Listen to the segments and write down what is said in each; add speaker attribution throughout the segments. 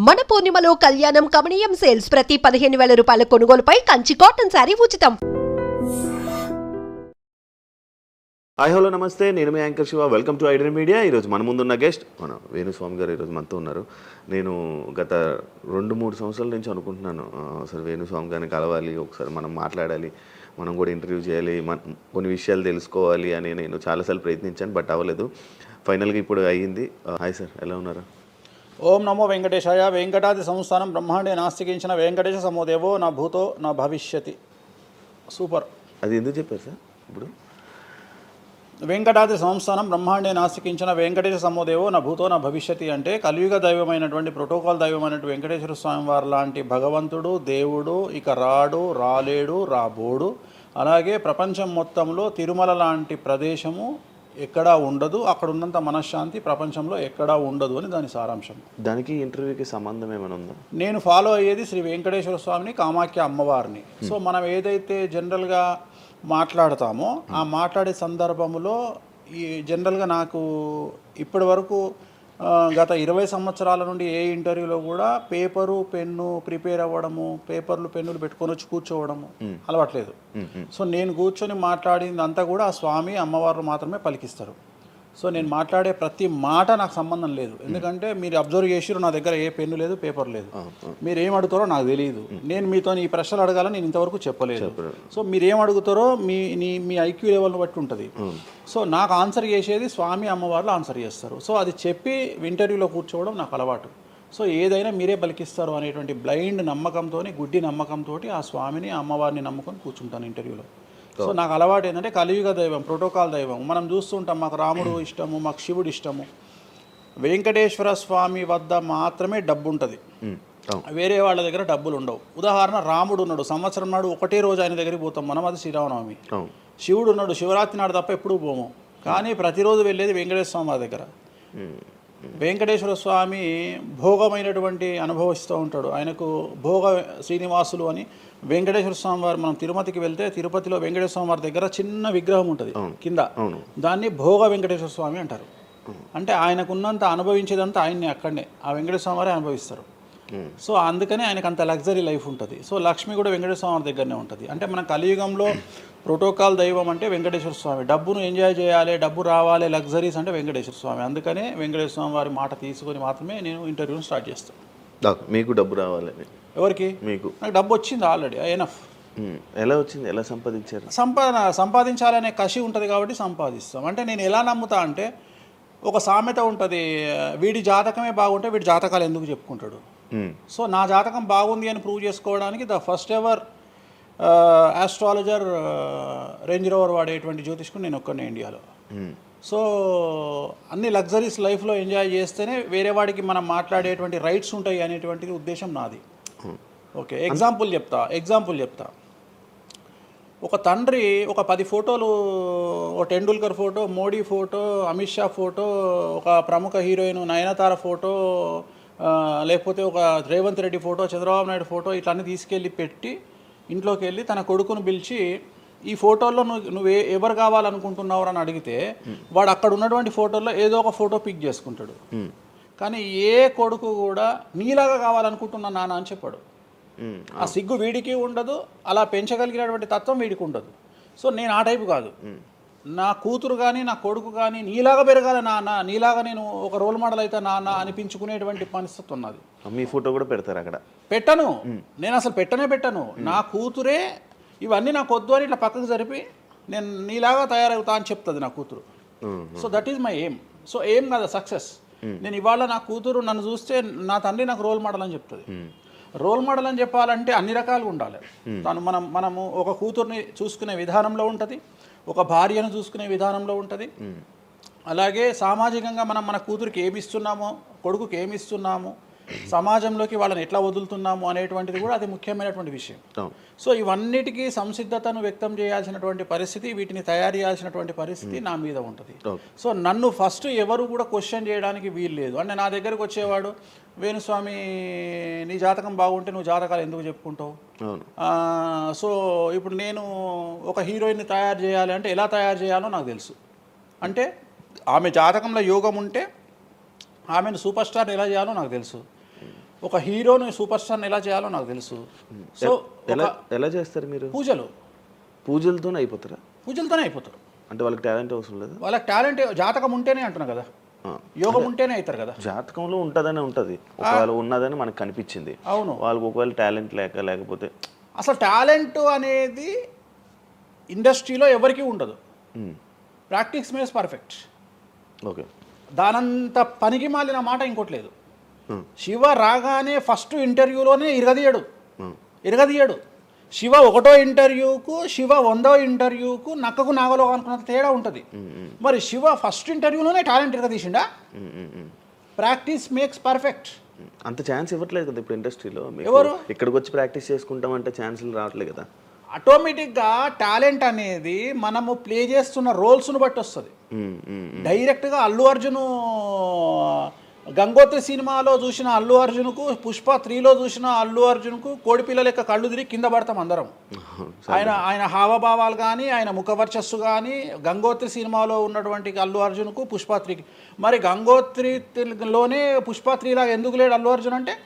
Speaker 1: మన పూర్ణిమలో కళ్యాణం కమనీయం సేల్స్ ప్రతి 15,000 రూపాయల కొనుగోలుపై కంచి కాటన్ శారీ ఉచితం.
Speaker 2: హాయ్ హలో నమస్తే, నేను మీ anchor Shiva. Welcome to Aiden Media. ఈరోజు మన ముందున్న గెస్ట్ మన వేణుస్వామి గారు ఈరోజు మనతో ఉన్నారు. నేను గత 2-3 సంవత్సరాల నుంచి అనుకుంటున్నాను అసలు వేణుస్వామి గారిని కలవాలి, ఒకసారి మనం మాట్లాడాలి, మనం కూడా ఇంటర్వ్యూ చేయాలి, కొన్ని విషయాలు తెలుసుకోవాలి అని నేను చాలాసార్లు ప్రయత్నించాను, బట్ అవ్వలేదు. ఫైనల్గా ఇప్పుడు అయ్యింది. హాయ్ సార్, ఎలా ఉన్నారు?
Speaker 3: ఓం నమో వెంకటేశాయ. వెంకటాది సంస్థానం బ్రహ్మాండే నాస్తికించిన వెంకటేశ సమోదేవో నా భూతో నా భవిష్యతి. సూపర్.
Speaker 2: అది ఎందుకు చెప్పారు సార్? ఇప్పుడు
Speaker 3: వెంకటాది సంస్థానం బ్రహ్మాండే నాస్తికించిన వెంకటేశ సమోదేవో నా భూతో నా భవిష్యతి అంటే కలియుగ దైవమైనటువంటి ప్రోటోకాల్ దైవమైనటువంటి వెంకటేశ్వర స్వామి వారు లాంటి భగవంతుడు, దేవుడు ఇక రాడు, రాలేడు, రాబోడు. అలాగే ప్రపంచం మొత్తంలో తిరుమల లాంటి ప్రదేశము ఎక్కడా ఉండదు, అక్కడ ఉన్నంత మనశ్శాంతి ప్రపంచంలో ఎక్కడా ఉండదు అని దాని సారాంశం.
Speaker 2: దానికి ఇంటర్వ్యూకి సంబంధం ఏమైనా ఉందా?
Speaker 3: నేను ఫాలో అయ్యేది శ్రీ వెంకటేశ్వర స్వామిని, కామాఖ్య అమ్మవారిని. సో మనం ఏదైతే జనరల్గా మాట్లాడతామో ఆ మాట్లాడే సందర్భంలో ఈ జనరల్గా నాకు ఇప్పటి వరకు గత 20 సంవత్సరాల నుండి ఏ ఇంటర్వ్యూలో కూడా పేపరు పెన్ను ప్రిపేర్ అవ్వడము, పేపర్లు పెన్నులు పెట్టుకొని వచ్చి కూర్చోవడము అలవాట్లేదు. సో నేను కూర్చొని మాట్లాడింది అంతా కూడా ఆ స్వామి అమ్మవారు మాత్రమే పలికిస్తారు. సో నేను మాట్లాడే ప్రతి మాట నాకు సంబంధం లేదు, ఎందుకంటే మీరు అబ్జర్వ్ చేసిరు నా దగ్గర ఏ పెన్ను లేదు, పేపర్ లేదు. మీరు ఏం అడుగుతారో నాకు తెలియదు. నేను మీతో ఈ ప్రశ్నలు అడగాలని నేను ఇంతవరకు చెప్పలేదు. సో మీరు ఏం అడుగుతారో మీ ఐక్యూ లెవెల్ని బట్టి ఉంటుంది. సో నాకు ఆన్సర్ చేసేది స్వామి అమ్మవార్లు ఆన్సర్ చేస్తారు. సో అది చెప్పి ఇంటర్వ్యూలో కూర్చోవడం నాకు అలవాటు. సో ఏదైనా మీరే పలికిస్తారు అనేటువంటి బ్లైండ్ నమ్మకంతో, గుడ్డి నమ్మకంతో ఆ స్వామిని అమ్మవారిని నమ్ముకొని కూర్చుంటాను ఇంటర్వ్యూలో. సో నాకు అలవాటు ఏంటంటే కలియుగ దైవం, ప్రోటోకాల్ దైవం. మనం చూస్తుంటాం, మాకు రాముడు ఇష్టము, మాకు శివుడు ఇష్టము. వెంకటేశ్వర స్వామి వద్ద మాత్రమే డబ్బు ఉంటుంది, వేరే వాళ్ళ దగ్గర డబ్బులు ఉండవు. ఉదాహరణ, రాముడు ఉన్నాడు, సంవత్సరం నాడు ఒకటే రోజు ఆయన దగ్గరికి పోతాం మనం, అది శ్రీరామనవమి. శివుడు ఉన్నాడు, శివరాత్రి నాడు తప్ప ఎప్పుడూ పోము, కానీ ప్రతిరోజు వెళ్ళేది వెంకటేశ్వర స్వామి వారి దగ్గర. వెంకటేశ్వర స్వామి భోగమైనటువంటి అనుభవిస్తూ ఉంటాడు. ఆయనకు భోగ శ్రీనివాసులు అని వెంకటేశ్వర స్వామి వారు, మనం తిరుపతికి వెళ్తే తిరుపతిలో వెంకటేశ్వర స్వామి వారి దగ్గర చిన్న విగ్రహం ఉంటుంది కింద, దాన్ని భోగ వెంకటేశ్వర స్వామి అంటారు. అంటే ఆయనకున్నంత అనుభవించేదంతా ఆయన్ని అక్కడనే ఆ వెంకటేశ్వర స్వామి వారే అనుభవిస్తారు. సో అందుకని ఆయనకు అంత లగ్జరీ లైఫ్ ఉంటుంది. సో లక్ష్మి కూడా వెంకటేశ్వర స్వామి వారి దగ్గరనే ఉంటుంది. అంటే మన కలియుగంలో ప్రోటోకాల్ దైవం అంటే వెంకటేశ్వర స్వామి. డబ్బును ఎంజాయ్ చేయాలి, డబ్బు రావాలి, లగ్జరీస్ అంటే వెంకటేశ్వర స్వామి. అందుకనే వెంకటేశ్వర స్వామి వారి మాట తీసుకొని మాత్రమే నేను ఇంటర్వ్యూని స్టార్ట్ చేస్తాను.
Speaker 2: మీకు డబ్బు రావాలని?
Speaker 3: ఎవరికి?
Speaker 2: మీకు. నాకు
Speaker 3: డబ్బు వచ్చింది ఆల్రెడీ, ఎనఫ్.
Speaker 2: ఎలా వచ్చింది? ఎలా సంపాదించారు?
Speaker 3: సంపాదించాలనే కసి ఉంటుంది కాబట్టి సంపాదిస్తాం. అంటే నేను ఎలా నమ్ముతా అంటే, ఒక సామెత ఉంటుంది, వీడి జాతకమే బాగుంటే వీడి జాతకాలు ఎందుకు చెప్పుకుంటాడు. సో నా జాతకం బాగుంది అని ప్రూవ్ చేసుకోవడానికి the first ever astrologer range rover వాడేటువంటి జ్యోతిష్కుడు నేను ఒక్కనే ఇండియాలో. సో అన్ని లగ్జరీస్ లైఫ్లో ఎంజాయ్ చేస్తేనే వేరే వాడికి మనం మాట్లాడేటువంటి రైట్స్ ఉంటాయి అనేటువంటి ఉద్దేశం నాది. ఓకే, ఎగ్జాంపుల్ చెప్తా. ఒక తండ్రి ఒక 10 ఫోటోలు, ఒక Tendulkar photo, Modi photo, Amit Shah photo, ఒక ప్రముఖ హీరోయిన్ నయనతార ఫోటో, లేకపోతే ఒక రేవంత్ రెడ్డి ఫోటో, చంద్రబాబు నాయుడు ఫోటో, ఇట్లన్నీ తీసుకెళ్ళి పెట్టి ఇంట్లోకి వెళ్ళి తన కొడుకును పిలిచి, ఈ ఫోటోల్లో నువ్వు ఎవరు కావాలనుకుంటున్నావు అని అడిగితే వాడు అక్కడ ఉన్నటువంటి ఫోటోల్లో ఏదో ఒక ఫోటో పిక్ చేసుకుంటాడు. కానీ ఏ కొడుకు కూడా నీలాగా కావాలనుకుంటున్నా నాన్న అని చెప్పాడు. ఆ సిగ్గు వీడికి ఉండదు, అలా పెంచగలిగినటువంటి తత్వం వీడికి ఉండదు. సో నేను ఆ టైపు కాదు. నా కూతురు కానీ నా కొడుకు కానీ నీలాగా పెరగాలి నాన్న, నీలాగా నేను ఒక రోల్ మోడల్ అయితే నాన్న అనిపించుకునేటువంటి పరిస్థితి ఉన్నది.
Speaker 2: మీ ఫోటో కూడా పెడతారు అక్కడ?
Speaker 3: పెట్టను, నేను అసలు పెట్టను. నా కూతురే ఇవన్నీ నాకు వద్దు అని ఇట్లా పక్కకు జరిపి నేను నీలాగా తయారవుతా అని చెప్తుంది నా కూతురు. So that is my aim. So aim కదా సక్సెస్. నేను ఇవాళ నా కూతురు నన్ను చూస్తే నా తండ్రి నాకు రోల్ మోడల్ అని చెప్తుంది. రోల్ మోడల్ అని చెప్పాలంటే అన్ని రకాలుగా ఉండాలి. మనము ఒక కూతుర్ని చూసుకునే విధానంలో ఉంటుంది, ఒక భార్యను చూసుకునే విధానంలో ఉంటుంది. అలాగే సామాజికంగా మనం మన కూతురికి ఏమి ఇస్తున్నామో, కొడుకుకి ఏమి ఇస్తున్నాము, సమాజంలోకి వాళ్ళని ఎట్లా వదులుతున్నాము అనేటువంటిది కూడా అది ముఖ్యమైనటువంటి విషయం. సో ఇవన్నిటికీ సంసిద్ధతను వ్యక్తం చేయాల్సినటువంటి పరిస్థితి, వీటిని తయారు చేయాల్సినటువంటి పరిస్థితి నా మీద ఉంటుంది. సో నన్ను ఫస్ట్ ఎవరు కూడా క్వశ్చన్ చేయడానికి వీలు లేదు. అంటే నా దగ్గరకు వచ్చేవాడు, వేణుస్వామి నీ జాతకం బాగుంటే నువ్వు జాతకాలు ఎందుకు చెప్పుకుంటావు? సో ఇప్పుడు నేను ఒక హీరోయిన్ని తయారు చేయాలి అంటే ఎలా తయారు చేయాలో నాకు తెలుసు. అంటే ఆమె జాతకంలో యోగం ఉంటే ఆమెను సూపర్ స్టార్ ఎలా చేయాలో నాకు తెలుసు. ఒక హీరోని సూపర్ స్టార్ని ఎలా చేయాలో నాకు తెలుసు. సో
Speaker 2: ఎలా చేస్తారు మీరు? పూజలతోనే అయిపోతారా?
Speaker 3: పూజలతోనే అయిపోతారు.
Speaker 2: అంటే వాళ్ళకి టాలెంట్ అవసరం లేదు?
Speaker 3: వాళ్ళకి టాలెంట్ జాతకం ఉంటేనే అంటున్నా కదా, యోగం ఉంటేనే అవుతారు కదా.
Speaker 2: జాతకంలో ఉంటుందని ఉంటుంది, ఒకవేళ ఉన్నదని మనకు కనిపించింది.
Speaker 3: అవును,
Speaker 2: వాళ్ళకి ఒకవేళ టాలెంట్ లేకపోతే
Speaker 3: అసలు టాలెంట్ అనేది ఇండస్ట్రీలో ఎవరికీ ఉండదు. Practice makes perfect.
Speaker 2: ఓకే,
Speaker 3: దానంత పనికి మాలిన మాట ఇంకోటి లేదు. శివ రాగానే ఫస్ట్ ఇంటర్వ్యూలోనే ఇరగదీయడు. శివ 1వ ఇంటర్వ్యూకు, శివ 100వ ఇంటర్వ్యూకు నక్కకు నాగలో అనుకున్నంత తేడా ఉంటుంది. మరి శివ ఫస్ట్ ఇంటర్వ్యూలోనే టాలెంట్ ఇరగదీసిండా? Practice makes perfect.
Speaker 2: అంత ఛాన్స్ ఇవ్వట్లేదు కదా ఇప్పుడు ఇండస్ట్రీలో.
Speaker 3: ఎవరు
Speaker 2: ఇక్కడికి వచ్చి ప్రాక్టీస్ చేసుకుంటామంటే ఛాన్సులు రావట్లేదు కదా.
Speaker 3: ఆటోమేటిక్గా టాలెంట్ అనేది మనము ప్లే చేస్తున్న రోల్స్ను బట్టి వస్తుంది. డైరెక్ట్గా అల్లు అర్జున్ గంగోత్రి సినిమాలో చూసిన అల్లు అర్జున్కు, పుష్ప 3లో చూసిన అల్లు అర్జున్కు కోడిపిల్ల లెక్క కళ్ళు తిరిగి కింద పడతాం అందరం. ఆయన హావభావాలు కానీ, ఆయన ముఖవర్చస్సు కానీ, గంగోత్రి సినిమాలో ఉన్నటువంటి అల్లు అర్జున్కు, పుష్ప 3కి. మరి గంగోత్రిలోనే పుష్ప 3 లాగా ఎందుకు లేడు అల్లు అర్జున్ అంటే?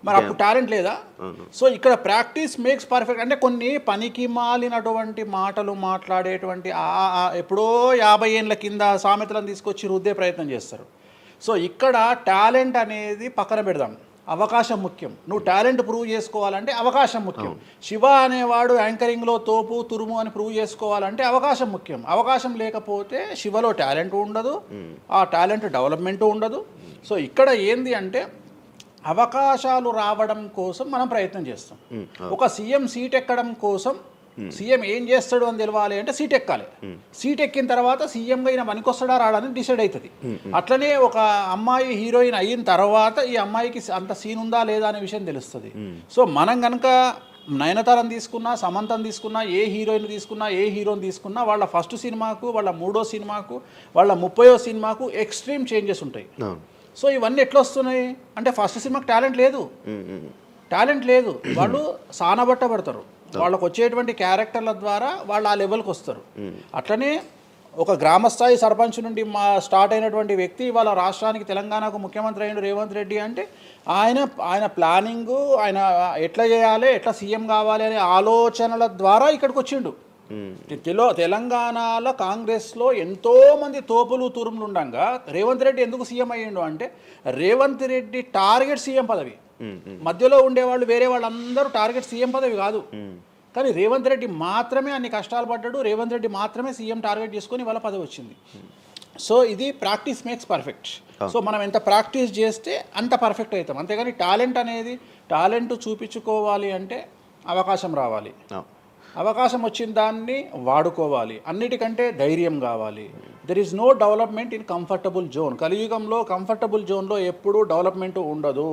Speaker 3: మరి అప్పుడు టాలెంట్ లేదా? సో ఇక్కడ ప్రాక్టీస్ మేక్స్ పర్ఫెక్ట్. అంటే కొన్ని పనికి మాలినటువంటి మాటలు మాట్లాడేటువంటి ఎప్పుడో 50 ఏళ్ళ కింద సామెతలను తీసుకొచ్చి రుద్దే ప్రయత్నం చేస్తారు. సో ఇక్కడ టాలెంట్ అనేది పక్కన పెడదాం, అవకాశం ముఖ్యం. నువ్వు టాలెంట్ ప్రూవ్ చేసుకోవాలంటే అవకాశం ముఖ్యం. శివ అనేవాడు యాంకరింగ్లో తోపు తురుము అని ప్రూవ్ చేసుకోవాలంటే అవకాశం ముఖ్యం. అవకాశం లేకపోతే శివలో టాలెంట్ ఉండదు, ఆ టాలెంట్ డెవలప్మెంట్ ఉండదు. సో ఇక్కడ ఏంది అంటే అవకాశాలు రావడం కోసం మనం ప్రయత్నం చేస్తాం. ఒక సీఎం సీట్ ఎక్కడం కోసం సీఎం ఏం చేస్తాడు అని తెలవాలి అంటే సీట్ ఎక్కాలి. సీట్ ఎక్కిన తర్వాత సీఎంగా ఈయన పనికొస్తాడా రాడని డిసైడ్ అవుతుంది. అట్లనే ఒక అమ్మాయి హీరోయిన్ అయిన తర్వాత ఈ అమ్మాయికి అంత సీన్ ఉందా లేదా అనే విషయం తెలుస్తుంది. సో మనం కనుక నయనతారని తీసుకున్నా, సమంతని తీసుకున్నా, ఏ హీరోయిన్ తీసుకున్నా, ఏ హీరోని తీసుకున్నా, వాళ్ళ ఫస్ట్ సినిమాకు, వాళ్ళ 3వ సినిమాకు, వాళ్ళ 30వ సినిమాకు ఎక్స్ట్రీమ్ చేంజెస్ ఉంటాయి. సో ఇవన్నీ ఎట్లా వస్తున్నాయి అంటే ఫస్ట్ సినిమాకి టాలెంట్ లేదు, వాళ్ళు సానబట్టబడతారు. వాళ్ళకు వచ్చేటువంటి క్యారెక్టర్ల ద్వారా వాళ్ళు ఆ లెవెల్కి వస్తారు. అట్లనే ఒక గ్రామస్థాయి సర్పంచ్ నుండి స్టార్ట్ అయినటువంటి వ్యక్తి వాళ్ళ రాష్ట్రానికి, తెలంగాణకు ముఖ్యమంత్రి అయిన రేవంత్ రెడ్డి అంటే ఆయన ప్లానింగు, ఆయన ఎట్లా చేయాలి, ఎట్లా సీఎం కావాలి అనే ఆలోచనల ద్వారా ఇక్కడికి వచ్చిండు. తెలంగాణలో కాంగ్రెస్లో ఎంతోమంది తోపులు తురుములు ఉండగా రేవంత్ రెడ్డి ఎందుకు సీఎం అయ్యిండు అంటే రేవంత్ రెడ్డి టార్గెట్ సీఎం పదవి. మధ్యలో ఉండేవాళ్ళు వేరే వాళ్ళందరూ టార్గెట్ సీఎం పదవి కాదు. కానీ రేవంత్ రెడ్డి మాత్రమే అన్ని కష్టాలు పడ్డాడు, రేవంత్ రెడ్డి మాత్రమే సీఎం టార్గెట్ చేసుకొని వాళ్ళ పదవి వచ్చింది. సో ఇది ప్రాక్టీస్ మేక్స్ పర్ఫెక్ట్. సో మనం ఎంత ప్రాక్టీస్ చేస్తే అంత పర్ఫెక్ట్ అవుతాం. అంతేగాని టాలెంట్ చూపించుకోవాలి అంటే అవకాశం రావాలి, అవకాశం వచ్చిన దాన్ని వాడుకోవాలి, అన్నిటికంటే ధైర్యం కావాలి. There is no development in comfortable zone. కలియుగంలో కంఫర్టబుల్ జోన్లో ఎప్పుడూ డెవలప్మెంట్ ఉండదు.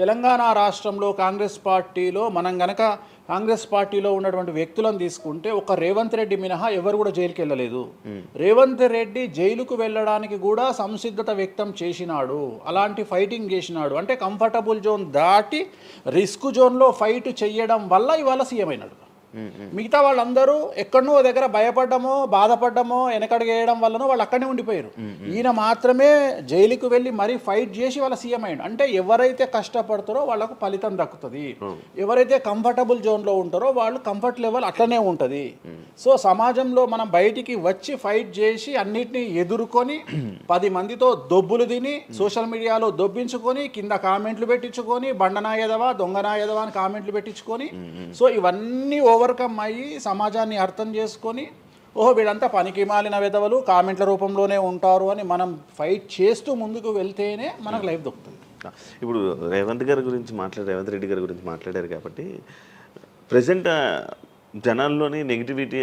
Speaker 3: తెలంగాణ రాష్ట్రంలో కాంగ్రెస్ పార్టీలో మనం గనక కాంగ్రెస్ పార్టీలో ఉన్నటువంటి వ్యక్తులను తీసుకుంటే ఒక రేవంత్ రెడ్డి మినహా ఎవరు కూడా జైలుకి వెళ్ళలేదు. రేవంత్ రెడ్డి జైలుకు వెళ్ళడానికి కూడా సంసిద్ధత వ్యక్తం చేసినాడు, అలాంటి ఫైటింగ్ చేసినాడు. అంటే కంఫర్టబుల్ జోన్ దాటి రిస్క్ జోన్లో ఫైట్ చేయడం వల్ల ఇవాళ సీఎం అయినాడు. మిగతా వాళ్ళందరూ ఎక్కడనో దగ్గర భయపడ్డమో, బాధపడ్డమో, వెనకడిగేయడం వల్లనో వాళ్ళు అక్కడనే ఉండిపోయారు. ఈయన మాత్రమే జైలుకు వెళ్ళి మరీ ఫైట్ చేసి వాళ్ళ సీఎం అయ్యాడు. అంటే ఎవరైతే కష్టపడతారో వాళ్ళకు ఫలితం దక్కుతుంది, ఎవరైతే కంఫర్టబుల్ జోన్లో ఉంటారో వాళ్ళు కంఫర్ట్ లెవెల్ అట్లనే ఉంటుంది. సో సమాజంలో మనం బయటికి వచ్చి ఫైట్ చేసి అన్నిటినీ ఎదుర్కొని 10 మందితో దొబ్బులు తిని సోషల్ మీడియాలో దొబ్బించుకొని కింద కామెంట్లు పెట్టించుకొని బండనాయదవా దొంగనాయదవా అని కామెంట్లు పెట్టించుకొని సో ఇవన్నీ ఓవర్కమ్ అయ్యి సమాజాన్ని అర్థం చేసుకొని ఓహో వీళ్ళంతా పనికి మాలిన వెధవలు కామెంట్ల రూపంలోనే ఉంటారు అని మనం ఫైట్ చేస్తూ ముందుకు వెళ్తేనే మనకు లైఫ్ దొరుకుతుంది.
Speaker 2: ఇప్పుడు రేవంత్ రెడ్డి గారి గురించి మాట్లాడారు కాబట్టి ప్రజెంట్ జనాల్లోని నెగిటివిటీ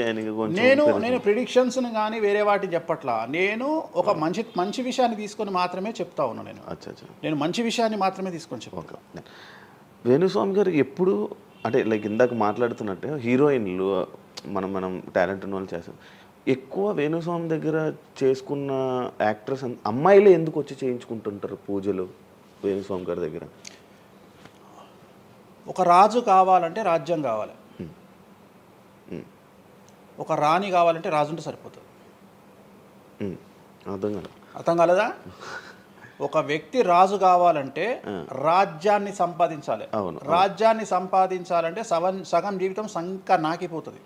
Speaker 3: నేను ప్రిడిక్షన్స్ని కానీ వేరే వాటిని చెప్పట్లా. నేను ఒక మంచి విషయాన్ని తీసుకొని మాత్రమే చెప్తా ఉన్నాను. నేను మంచి విషయాన్ని మాత్రమే తీసుకొని చెప్తాను.
Speaker 2: వేణుస్వామి గారు ఎప్పుడు అంటే లైక్ ఇందాక మాట్లాడుతున్నట్టే హీరోయిన్లు మనం టాలెంట్ ఉన్న వాళ్ళు చేస్తాం. ఎక్కువ వేణుస్వామి దగ్గర చేసుకున్న యాక్టర్స్ అమ్మాయిలే ఎందుకు వచ్చి చేయించుకుంటుంటారు పూజలు వేణుస్వామి గారి దగ్గర?
Speaker 3: ఒక రాజు కావాలంటే రాజ్యం కావాలి, ఒక రాణి కావాలంటే రాజు ఉంటే సరిపోతుంది. అర్థం కాలేదా? ఒక వ్యక్తి రాజు కావాలంటే రాజ్యాన్ని సంపాదించాలి.
Speaker 2: అవును.
Speaker 3: రాజ్యాన్ని సంపాదించాలంటే సగం జీవితం సంక నాకిపోతుంది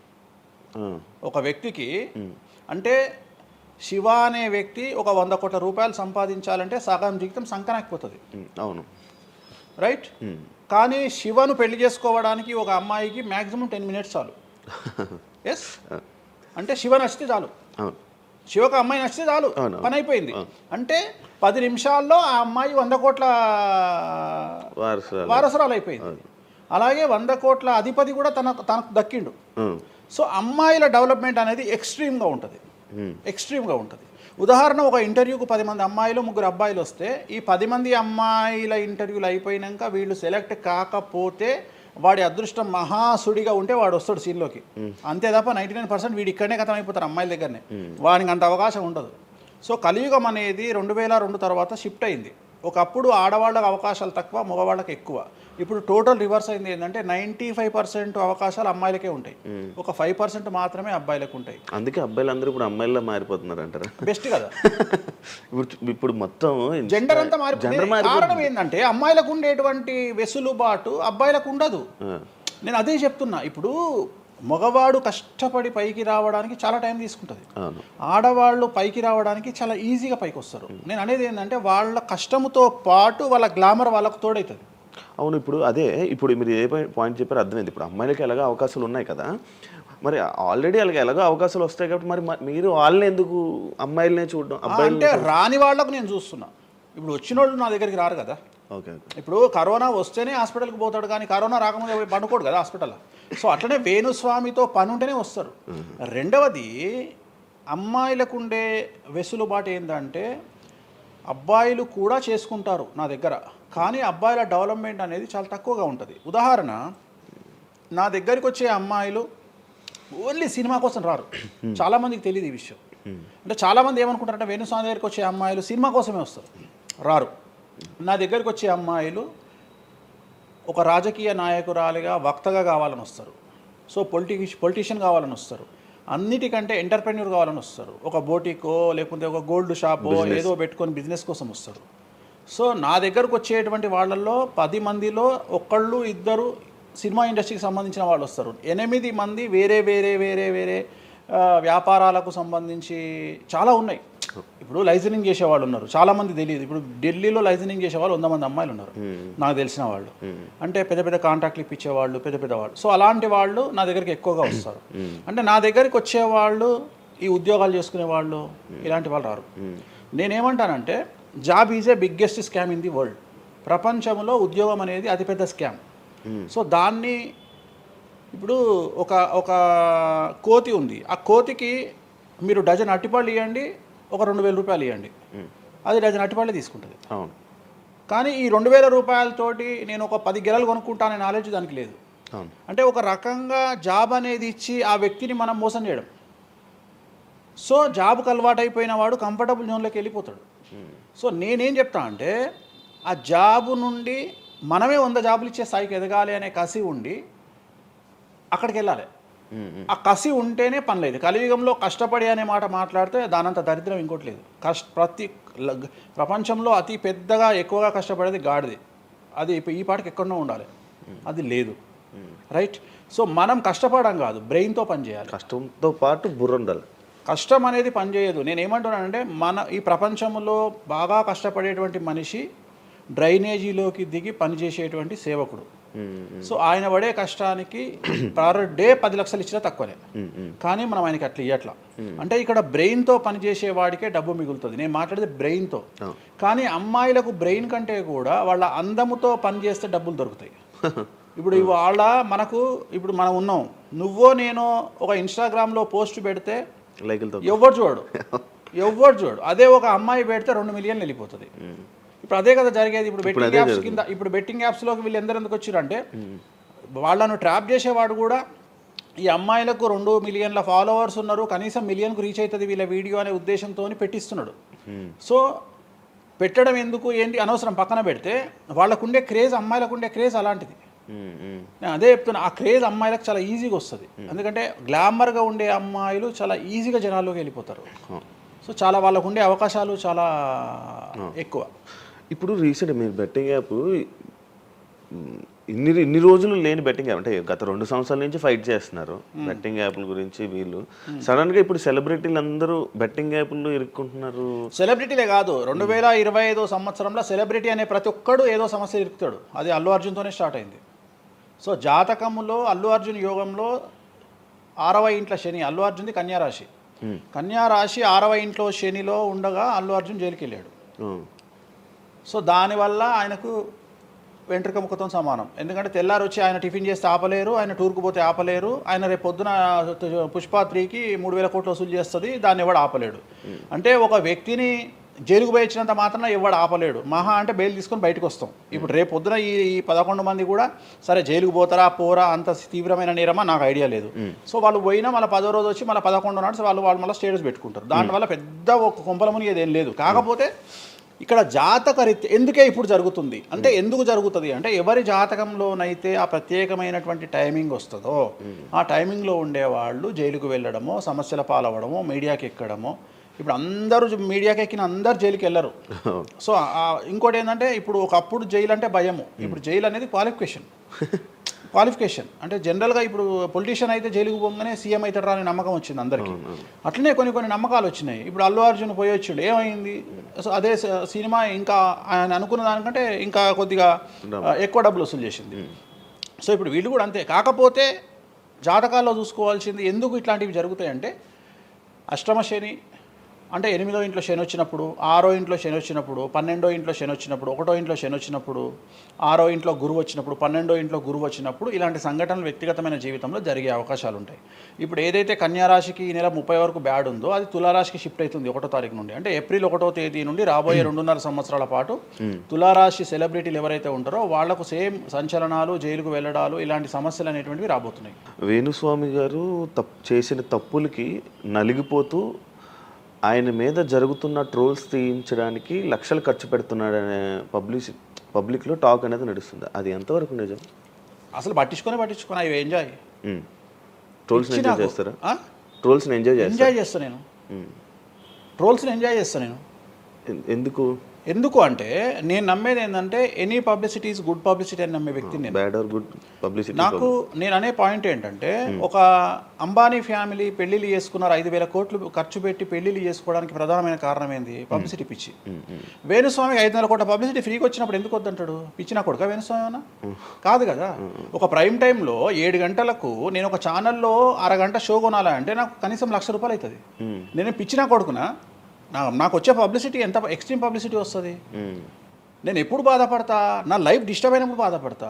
Speaker 3: ఒక వ్యక్తికి. అంటే శివ అనే వ్యక్తి ఒక 100 కోట్ల రూపాయలు సంపాదించాలంటే సగం జీవితం సంక నాకిపోతుంది.
Speaker 2: అవును,
Speaker 3: రైట్. కానీ శివను పెళ్లి చేసుకోవడానికి ఒక అమ్మాయికి మ్యాక్సిమం 10 మినిట్స్ చాలు. ఎస్, అంటే శివ నచ్చితే చాలు, శివకు అమ్మాయి నచ్చితే చాలు, పని అయిపోయింది. అంటే 10 నిమిషాల్లో ఆ అమ్మాయి 100 కోట్ల వారసురాలు అయిపోయింది. అలాగే 100 కోట్ల అధిపతి కూడా తనకు దక్కిండు. సో అమ్మాయిల డెవలప్మెంట్ అనేది ఎక్స్ట్రీమ్గా ఉంటుంది. ఉదాహరణ, ఒక ఇంటర్వ్యూకు 10 మంది అమ్మాయిలు 3 అబ్బాయిలు వస్తే ఈ 10 మంది అమ్మాయిల ఇంటర్వ్యూలు అయిపోయినాక వీళ్ళు సెలెక్ట్ కాకపోతే వాడి అదృష్టం మహాసుడిగా ఉంటే వాడు వస్తాడు సీన్లోకి. అంతే తప్ప 99% వీడు ఇక్కడనే కథం అయిపోతారు అమ్మాయిల దగ్గరనే, వాడికి అంత అవకాశం ఉండదు. సో కలియుగం అనేది 2002 తర్వాత షిఫ్ట్ అయింది. ఒకప్పుడు ఆడవాళ్ళకి అవకాశాలు తక్కువ, మగవాళ్ళకి ఎక్కువ. ఇప్పుడు టోటల్ రివర్స్ అయింది. ఏంటంటే 95% అవకాశాలు అమ్మాయిలకే ఉంటాయి, ఒక 5% మాత్రమే అబ్బాయిలకు ఉంటాయి.
Speaker 2: అందుకే అబ్బాయిలు అందరూ ఇప్పుడు అమ్మాయిలా మారిపోతున్నారు అంటారా?
Speaker 3: బెస్ట్ కదా.
Speaker 2: ఇప్పుడు మొత్తం
Speaker 3: జెండర్ అంతా మారిపోయింది. కారణం ఏంటంటే అమ్మాయిలకు ఉండేటువంటి వెసులుబాటు అబ్బాయిలకు ఉండదు. నేను అదే చెప్తున్నా. ఇప్పుడు మగవాడు కష్టపడి పైకి రావడానికి చాలా టైం తీసుకుంటుంది, ఆడవాళ్ళు పైకి రావడానికి చాలా ఈజీగా పైకి వస్తారు. నేను అనేది ఏంటంటే వాళ్ళ కష్టముతో పాటు వాళ్ళ గ్లామర్ వాళ్ళకు తోడవుతుంది.
Speaker 2: అవును, ఇప్పుడు మీరు ఏ పాయింట్ చెప్పారో అర్థమైంది. ఇప్పుడు అమ్మాయిలకి ఎలాగో అవకాశాలు ఉన్నాయి కదా, మరి ఆల్రెడీ వాళ్ళకి ఎలాగో అవకాశాలు వస్తాయి కాబట్టి మరి మీరు వాళ్ళని ఎందుకు అమ్మాయిలనే చూడడం? అబ్బాయిలు
Speaker 3: అంటే రాని వాళ్ళకు నేను చూస్తున్నా. ఇప్పుడు వచ్చిన వాళ్ళు నా దగ్గరికి రారు కదా.
Speaker 2: ఓకే,
Speaker 3: ఇప్పుడు కరోనా వస్తేనే హాస్పిటల్కి పోతాడు, కానీ కరోనా రాకముందే పండుకోడు కదా హాస్పిటల్. సో అట్లనే వేణుస్వామితో పని ఉంటేనే వస్తారు. రెండవది, అమ్మాయిలకు ఉండే వెసులుబాటు ఏంటంటే అబ్బాయిలు కూడా చేసుకుంటారు నా దగ్గర, కానీ అబ్బాయిల డెవలప్మెంట్ అనేది చాలా తక్కువగా ఉంటుంది. ఉదాహరణ, నా దగ్గరికి వచ్చే అమ్మాయిలు ఓన్లీ సినిమా కోసం రారు. చాలామందికి తెలియదు ఈ విషయం. అంటే చాలామంది ఏమనుకుంటారంటే వేణుస్వామి దగ్గరికి వచ్చే అమ్మాయిలు సినిమా కోసమే వస్తారు, రారు. నా దగ్గరికి వచ్చే అమ్మాయిలు ఒక రాజకీయ నాయకురాలిగా వక్తగా కావాలని వస్తారు. సో పొలిటీషియన్ కావాలని వస్తారు. అన్నిటికంటే ఎంటర్ప్రెన్యూర్ కావాలని వస్తారు. ఒక బోటికో లేకపోతే ఒక గోల్డ్ షాపో ఏదో పెట్టుకొని బిజినెస్ కోసం వస్తారు. సో నా దగ్గరకు వచ్చేటువంటి వాళ్ళల్లో 10 మందిలో ఒకళ్ళు ఇద్దరు సినిమా ఇండస్ట్రీకి సంబంధించిన వాళ్ళు వస్తారు. 8 మంది వేరే వేరే వేరే వేరే వ్యాపారాలకు సంబంధించి చాలా ఉన్నాయి. ఇప్పుడు లైసెన్సింగ్ చేసేవాళ్ళు ఉన్నారు, చాలామంది తెలియదు. ఇప్పుడు ఢిల్లీలో లైసెన్సింగ్ చేసేవాళ్ళు 100 మంది అమ్మాయిలు ఉన్నారు నాకు తెలిసిన వాళ్ళు. అంటే పెద్ద పెద్ద కాంట్రాక్ట్లు ఇప్పించేవాళ్ళు, పెద్ద పెద్ద వాళ్ళు. సో అలాంటి వాళ్ళు నా దగ్గరికి ఎక్కువగా వస్తారు. అంటే నా దగ్గరికి వచ్చేవాళ్ళు ఈ ఉద్యోగాలు చేసుకునే వాళ్ళు, ఇలాంటి వాళ్ళు రారు. నేనేమంటానంటే job is a biggest scam in the world. ప్రపంచంలో ఉద్యోగం అనేది అతిపెద్ద స్కామ్. సో దాన్ని ఇప్పుడు ఒక కోతి ఉంది, ఆ కోతికి మీరు డజన్ అట్టిపళ్ళు ఇవ్వండి, ఒక 2000 రూపాయలు ఇవ్వండి, అది డజన్ అట్టిపళ్ళే తీసుకుంటుంది. కానీ ఈ 2000 రూపాయలతోటి నేను ఒక 10 గెలలు కొనుక్కుంటాననే నాలెడ్జ్ దానికి లేదు. అంటే ఒక రకంగా జాబ్ అనేది ఇచ్చి ఆ వ్యక్తిని మనం మోసం చేయడం. సో జాబ్కి అలవాటు అయిపోయిన వాడు కంఫర్టబుల్ జోన్లోకి వెళ్ళిపోతాడు. సో నేనేం చెప్తా అంటే ఆ జాబు నుండి మనమే 100 జాబులు ఇచ్చే స్థాయికి ఎదగాలి అనే కసి ఉండి అక్కడికి వెళ్ళాలి. ఆ కసి ఉంటేనే పని లేదు. కలియుగంలో కష్టపడి అనే మాట మాట్లాడితే దానంత దరిద్రం ఇంకోటి లేదు. ప్రపంచంలో అతి పెద్దగా ఎక్కువగా కష్టపడేది గాడిది. అది ఈ పాటికి ఎక్కడో ఉండాలి, అది లేదు. రైట్. సో మనం కష్టపడడం కాదు, బ్రెయిన్తో పని చేయాలి.
Speaker 2: కష్టంతో పాటు బుర్ర ఉండాలి.
Speaker 3: కష్టం అనేది పనిచేయదు. నేను ఏమంటున్నానంటే ఈ ప్రపంచంలో బాగా కష్టపడేటువంటి మనిషి డ్రైనేజీలోకి దిగి పనిచేసేటువంటి సేవకుడు. సో ఆయన పడే కష్టానికి పర్ డే 10 లక్షలు ఇచ్చినా తక్కువనే, కానీ మనం ఆయనకి అట్లా ఇవ్వట్లా. అంటే ఇక్కడ బ్రెయిన్తో పనిచేసే వాడికే డబ్బు మిగులుతుంది. నేను మాట్లాడేది బ్రెయిన్తో. కానీ అమ్మాయిలకు బ్రెయిన్ కంటే కూడా వాళ్ళ అందముతో పనిచేస్తే డబ్బులు దొరుకుతాయి. ఇప్పుడు ఇప్పుడు మనం ఉన్నాం, నువ్వో నేను ఒక ఇన్స్టాగ్రామ్లో పోస్ట్ పెడితే ఎవరు చూడు. అదే ఒక అమ్మాయి పెడితే 2 మిలియన్లు వెళ్ళిపోతుంది. ఇప్పుడు అదే కదా జరిగేది. ఇప్పుడు బెట్టింగ్ యాప్స్లోకి వీళ్ళు ఎందుకు వచ్చారు అంటే వాళ్ళను ట్రాప్ చేసేవాడు కూడా ఈ అమ్మాయిలకు 2 మిలియన్ల ఫాలోవర్స్ ఉన్నారు, కనీసం మిలియన్కు రీచ్ అవుతుంది వీళ్ళ వీడియో అనే ఉద్దేశంతో పెట్టిస్తున్నాడు. సో పెట్టడం ఎందుకు ఏంటి అనవసరం పక్కన పెడితే వాళ్ళకుండే క్రేజ్, అమ్మాయిలకు ఉండే క్రేజ్ అలాంటిది. నేను అదే చెప్తున్నా, ఆ క్రేజ్ అమ్మాయిలకు చాలా ఈజీగా వస్తుంది. ఎందుకంటే గ్లామర్గా ఉండే అమ్మాయిలు చాలా ఈజీగా జనాల్లోకి వెళ్ళిపోతారు. సో చాలా వాళ్ళకు ఉండే అవకాశాలు చాలా ఎక్కువ.
Speaker 2: ఇప్పుడు రీసెంట్ మీరు బెట్టింగ్ యాప్ ఇన్ని రోజులు లేని బెట్టింగ్ యాప్ అంటే గత 2 సంవత్సరాల నుంచి ఫైట్ చేస్తున్నారు బెట్టింగ్ యాప్ల గురించి వీళ్ళు. సడన్గా ఇప్పుడు సెలబ్రిటీలు అందరూ బెట్టింగ్ యాప్లు ఇరుక్కుంటున్నారు.
Speaker 3: సెలబ్రిటీలే కాదు, 2025 సంవత్సరంలో సెలబ్రిటీ అనే ప్రతి ఒక్కడు ఏదో సమస్య ఇరుకుతాడు. అది అల్లు అర్జున్తోనే స్టార్ట్ అయింది. సో జాతకంలో అల్లు అర్జున్ యోగంలో 6వ ఇంట్లో శని, అల్లు అర్జున్ది కన్యారాశి. కన్యారాశి 6వ ఇంట్లో శనిలో ఉండగా అల్లు అర్జున్ జైలుకి వెళ్ళాడు. సో దానివల్ల ఆయనకు వెంట్రుక ముక్కతో సమానం. ఎందుకంటే తెల్లారు వచ్చి ఆయన టిఫిన్ చేస్తే ఆపలేరు, ఆయన టూర్కు పోతే ఆపలేరు, ఆయన రేపు పొద్దున పుష్ప 3కి 3,000 కోట్లు వసూలు చేస్తుంది, దాన్ని ఎవడు ఆపలేడు. అంటే ఒక వ్యక్తిని జైలుకు పోయి ఇచ్చినంత మాత్రాన ఎవడు ఆపలేడు. మహా అంటే బెయిల్ తీసుకొని బయటకు వస్తాం. ఇప్పుడు రేపు పొద్దున ఈ 11 మంది కూడా సరే జైలుకు పోతారా పోరా అంత తీవ్రమైన నేరమా నాకు ఐడియా లేదు. సో వాళ్ళు పోయినా మళ్ళీ 10వ రోజు వచ్చి మళ్ళీ 11 నాడు వాళ్ళు మళ్ళీ స్టేటస్ పెట్టుకుంటారు. దానివల్ల పెద్ద ఒక కుంపల మునిగేది ఏం లేదు. కాకపోతే ఇక్కడ జాతక రీత్యా ఎందుకే ఇప్పుడు జరుగుతుంది అంటే, ఎందుకు జరుగుతుంది అంటే, ఎవరి జాతకంలోనైతే ఆ ప్రత్యేకమైనటువంటి టైమింగ్ వస్తుందో ఆ టైమింగ్లో ఉండేవాళ్ళు జైలుకు వెళ్ళడమో, సమస్యల పాలవడమో, మీడియాకి ఎక్కడమో. ఇప్పుడు అందరూ మీడియాకి ఎక్కిన అందరు జైలుకి వెళ్ళరు. సో ఇంకోటి ఏంటంటే, ఇప్పుడు ఒకప్పుడు జైలు అంటే భయము, ఇప్పుడు జైలు అనేది క్వాలిఫికేషన్ అంటే జనరల్గా ఇప్పుడు పొలిటీషియన్ అయితే జైలుకు పోగానే సీఎం అవుతాడు అనే నమ్మకం వచ్చింది అందరికీ. అట్లనే కొన్ని నమ్మకాలు వచ్చినాయి. ఇప్పుడు అల్లు అర్జున్ పోయి వచ్చిండు, ఏమైంది? సో అదే సినిమా ఇంకా ఆయన అనుకున్న దానికంటే ఇంకా కొద్దిగా ఎక్కువ డబ్బులు వసూలు చేసింది. సో ఇప్పుడు వీళ్ళు కూడా అంతే. కాకపోతే జాతకాల్లో చూసుకోవాల్సింది ఎందుకు ఇట్లాంటివి జరుగుతాయంటే, అష్టమ శని అంటే 8వ ఇంట్లో శని వచ్చినప్పుడు, 6వ ఇంట్లో శని వచ్చినప్పుడు, 12వ ఇంట్లో శని వచ్చినప్పుడు, 1వ ఇంట్లో శని వచ్చినప్పుడు, 6వ ఇంట్లో గురువు వచ్చినప్పుడు, 12వ ఇంట్లో గురువు వచ్చినప్పుడు ఇలాంటి సంఘటనలు వ్యక్తిగతమైన జీవితంలో జరిగే అవకాశాలు ఉంటాయి. ఇప్పుడు ఏదైతే కన్యారాశికి ఈ నెల 30 వరకు బ్యాడ్ ఉందో అది తులారాశికి షిఫ్ట్ అవుతుంది 1వ తారీఖు నుండి. అంటే ఏప్రిల్ 1వ తేదీ నుండి రాబోయే 2.5 సంవత్సరాల పాటు తులారాశి సెలబ్రిటీలు ఎవరైతే ఉంటారో వాళ్లకు సేమ్ సంచలనాలు, జైలుకు వెళ్ళడాలు, ఇలాంటి సమస్యలు అనేటువంటివి రాబోతున్నాయి.
Speaker 2: వేణుస్వామి గారు చేసిన తప్పులకి నలిగిపోతూ ఆయన మీద జరుగుతున్న ట్రోల్స్ తీయించడానికి లక్షలు ఖర్చు పెడుతున్నాడనే పబ్లిక్లో టాక్ అనేది నడుస్తుంది. అది ఎంతవరకు నిజం?
Speaker 3: అసలు పట్టించుకొని అవి ఎంజాయ్.
Speaker 2: ట్రోల్స్ని ఎంజాయ్ చేస్తారా? ట్రోల్స్ని ఎంజాయ్
Speaker 3: చేస్తాను నేను. ట్రోల్స్ని ఎంజాయ్ చేస్తాను నేను. ఎందుకు అంటే నేను నమ్మేది ఏంటంటే, any publicity is good publicity అని నమ్మే వ్యక్తిని నేను.
Speaker 2: బ్యాడ్ ఆర్ గుడ్ పబ్లిసిటీ
Speaker 3: నేను అనే పాయింట్ ఏంటంటే, ఒక అంబానీ ఫ్యామిలీ పెళ్లిళ్ళు చేసుకున్నారు, 5,000 కోట్లు ఖర్చు పెట్టి పెళ్లిళ్ళు చేసుకోవడానికి ప్రధానమైన కారణం ఏంది? పబ్లిసిటీ పిచ్చి. వేణుస్వామికి 500 కోట్ల పబ్లిసిటీ ఫ్రీగా వచ్చినప్పుడు ఎందుకు వద్దంటాడు? పిచ్చిన కొడుక వేణుస్వామి అన్న? కాదు కదా. ఒక ప్రైమ్ టైంలో 7 గంటలకు నేను ఒక ఛానల్లో అరగంట షో కొనాలంటే నాకు కనీసం ₹1,00,000 అవుతుంది. నేను పిచ్చిన కొడుకునా? నాకు వచ్చే పబ్లిసిటీ ఎంత ఎక్స్ట్రీమ్ పబ్లిసిటీ వస్తుంది. నేను ఎప్పుడు బాధపడతా? నా లైఫ్ డిస్టర్బ్ అయినప్పుడు బాధపడతా,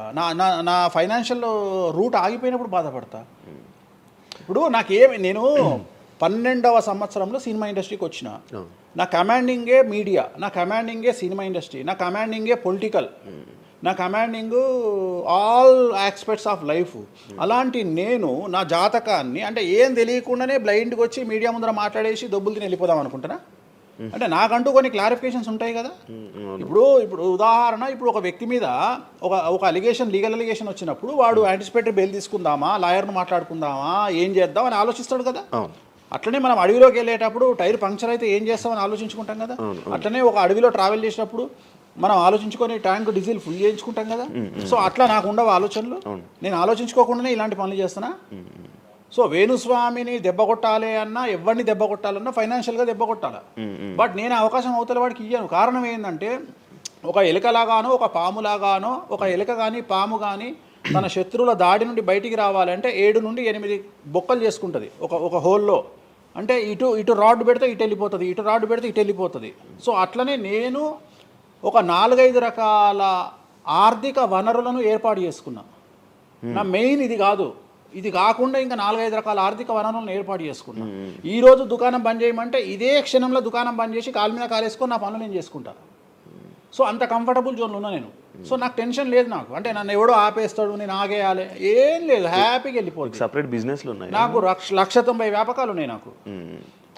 Speaker 3: నా ఫైనాన్షియల్ రూట్ ఆగిపోయినప్పుడు బాధపడతా. ఇప్పుడు నేను 12వ సంవత్సరంలో సినిమా ఇండస్ట్రీకి వచ్చిన. నా కమాండింగే మీడియా, నా కమాండింగే సినిమా ఇండస్ట్రీ, నా కమాండింగే పొలిటికల్, నా commanding all aspects of life. అలాంటి నేను నా జాతకాన్ని అంటే ఏం తెలియకుండానే బ్లైండ్గా వచ్చి మీడియా ముందర మాట్లాడేసి దొబ్బులు తిని వెళ్ళిపోదాం అనుకుంటున్నా? అంటే నాకంటూ కొన్ని క్లారిఫికేషన్స్ ఉంటాయి కదా. ఇప్పుడు ఉదాహరణ, ఇప్పుడు ఒక వ్యక్తి మీద ఒక లీగల్ అలిగేషన్ వచ్చినప్పుడు వాడు యాంటిసిపేటరీ బెయిల్ తీసుకుందామా, లాయర్ను మాట్లాడుకుందామా, ఏం చేద్దాం అని ఆలోచిస్తాడు కదా. అట్లనే మనం అడవిలోకి వెళ్ళేటప్పుడు టైర్ పంక్చర్ అయితే ఏం చేస్తామని ఆలోచించుకుంటాం కదా. అట్లనే ఒక అడవిలో ట్రావెల్ చేసినప్పుడు మనం ఆలోచించుకొని ట్యాంక్ డీజిల్ ఫుల్ చేయించుకుంటాం కదా. సో అట్లా నాకు ఉండవు ఆలోచనలు. నేను ఆలోచించుకోకుండానే ఇలాంటి పనులు చేస్తున్నా. సో వేణుస్వామిని దెబ్బ కొట్టాలి అన్నా, ఎవరిని దెబ్బ కొట్టాలన్నా ఫైనాన్షియల్గా దెబ్బ కొట్టాలి. బట్ నేను అవకాశం అవతల వాడికి ఇయ్యాను. కారణం ఏంటంటే, ఒక ఎలుకలాగానో ఒక పాములాగానో, ఒక ఎలుక కానీ పాము కానీ తన శత్రువుల దాడి నుండి బయటికి రావాలంటే 7 నుండి 8 బొక్కలు చేసుకుంటుంది ఒక హోల్లో. అంటే ఇటు రాడ్ పెడితే ఇటు వెళ్ళిపోతుంది, ఇటు రాడ్ పెడితే ఇటు వెళ్ళిపోతుంది. సో అట్లనే నేను ఒక 4-5 రకాల ఆర్థిక వనరులను ఏర్పాటు చేసుకున్నా. నా మెయిన్ ఇది కాదు. ఇది కాకుండా ఇంకా 4-5 రకాల ఆర్థిక వనరులను ఏర్పాటు చేసుకున్నా. ఈరోజు దుకాణం బంద్ చేయమంటే ఇదే క్షణంలో దుకాణం బంద్ చేసి కాలు మీద కాలేసుకొని నా పనులు నేను చేసుకుంటాను. సో అంత కంఫర్టబుల్ జోన్లో ఉన్నా నేను. సో నాకు టెన్షన్ లేదు. నాకు అంటే నన్ను ఎవడో ఆపేస్తాడు, నేను ఆగేయాలి ఏం లేదు, హ్యాపీగా వెళ్ళిపోతుంది.
Speaker 2: సెపరేట్ బిజినెస్లు ఉన్నాయి
Speaker 3: నాకు. 190 వ్యాపకాలు ఉన్నాయి నాకు.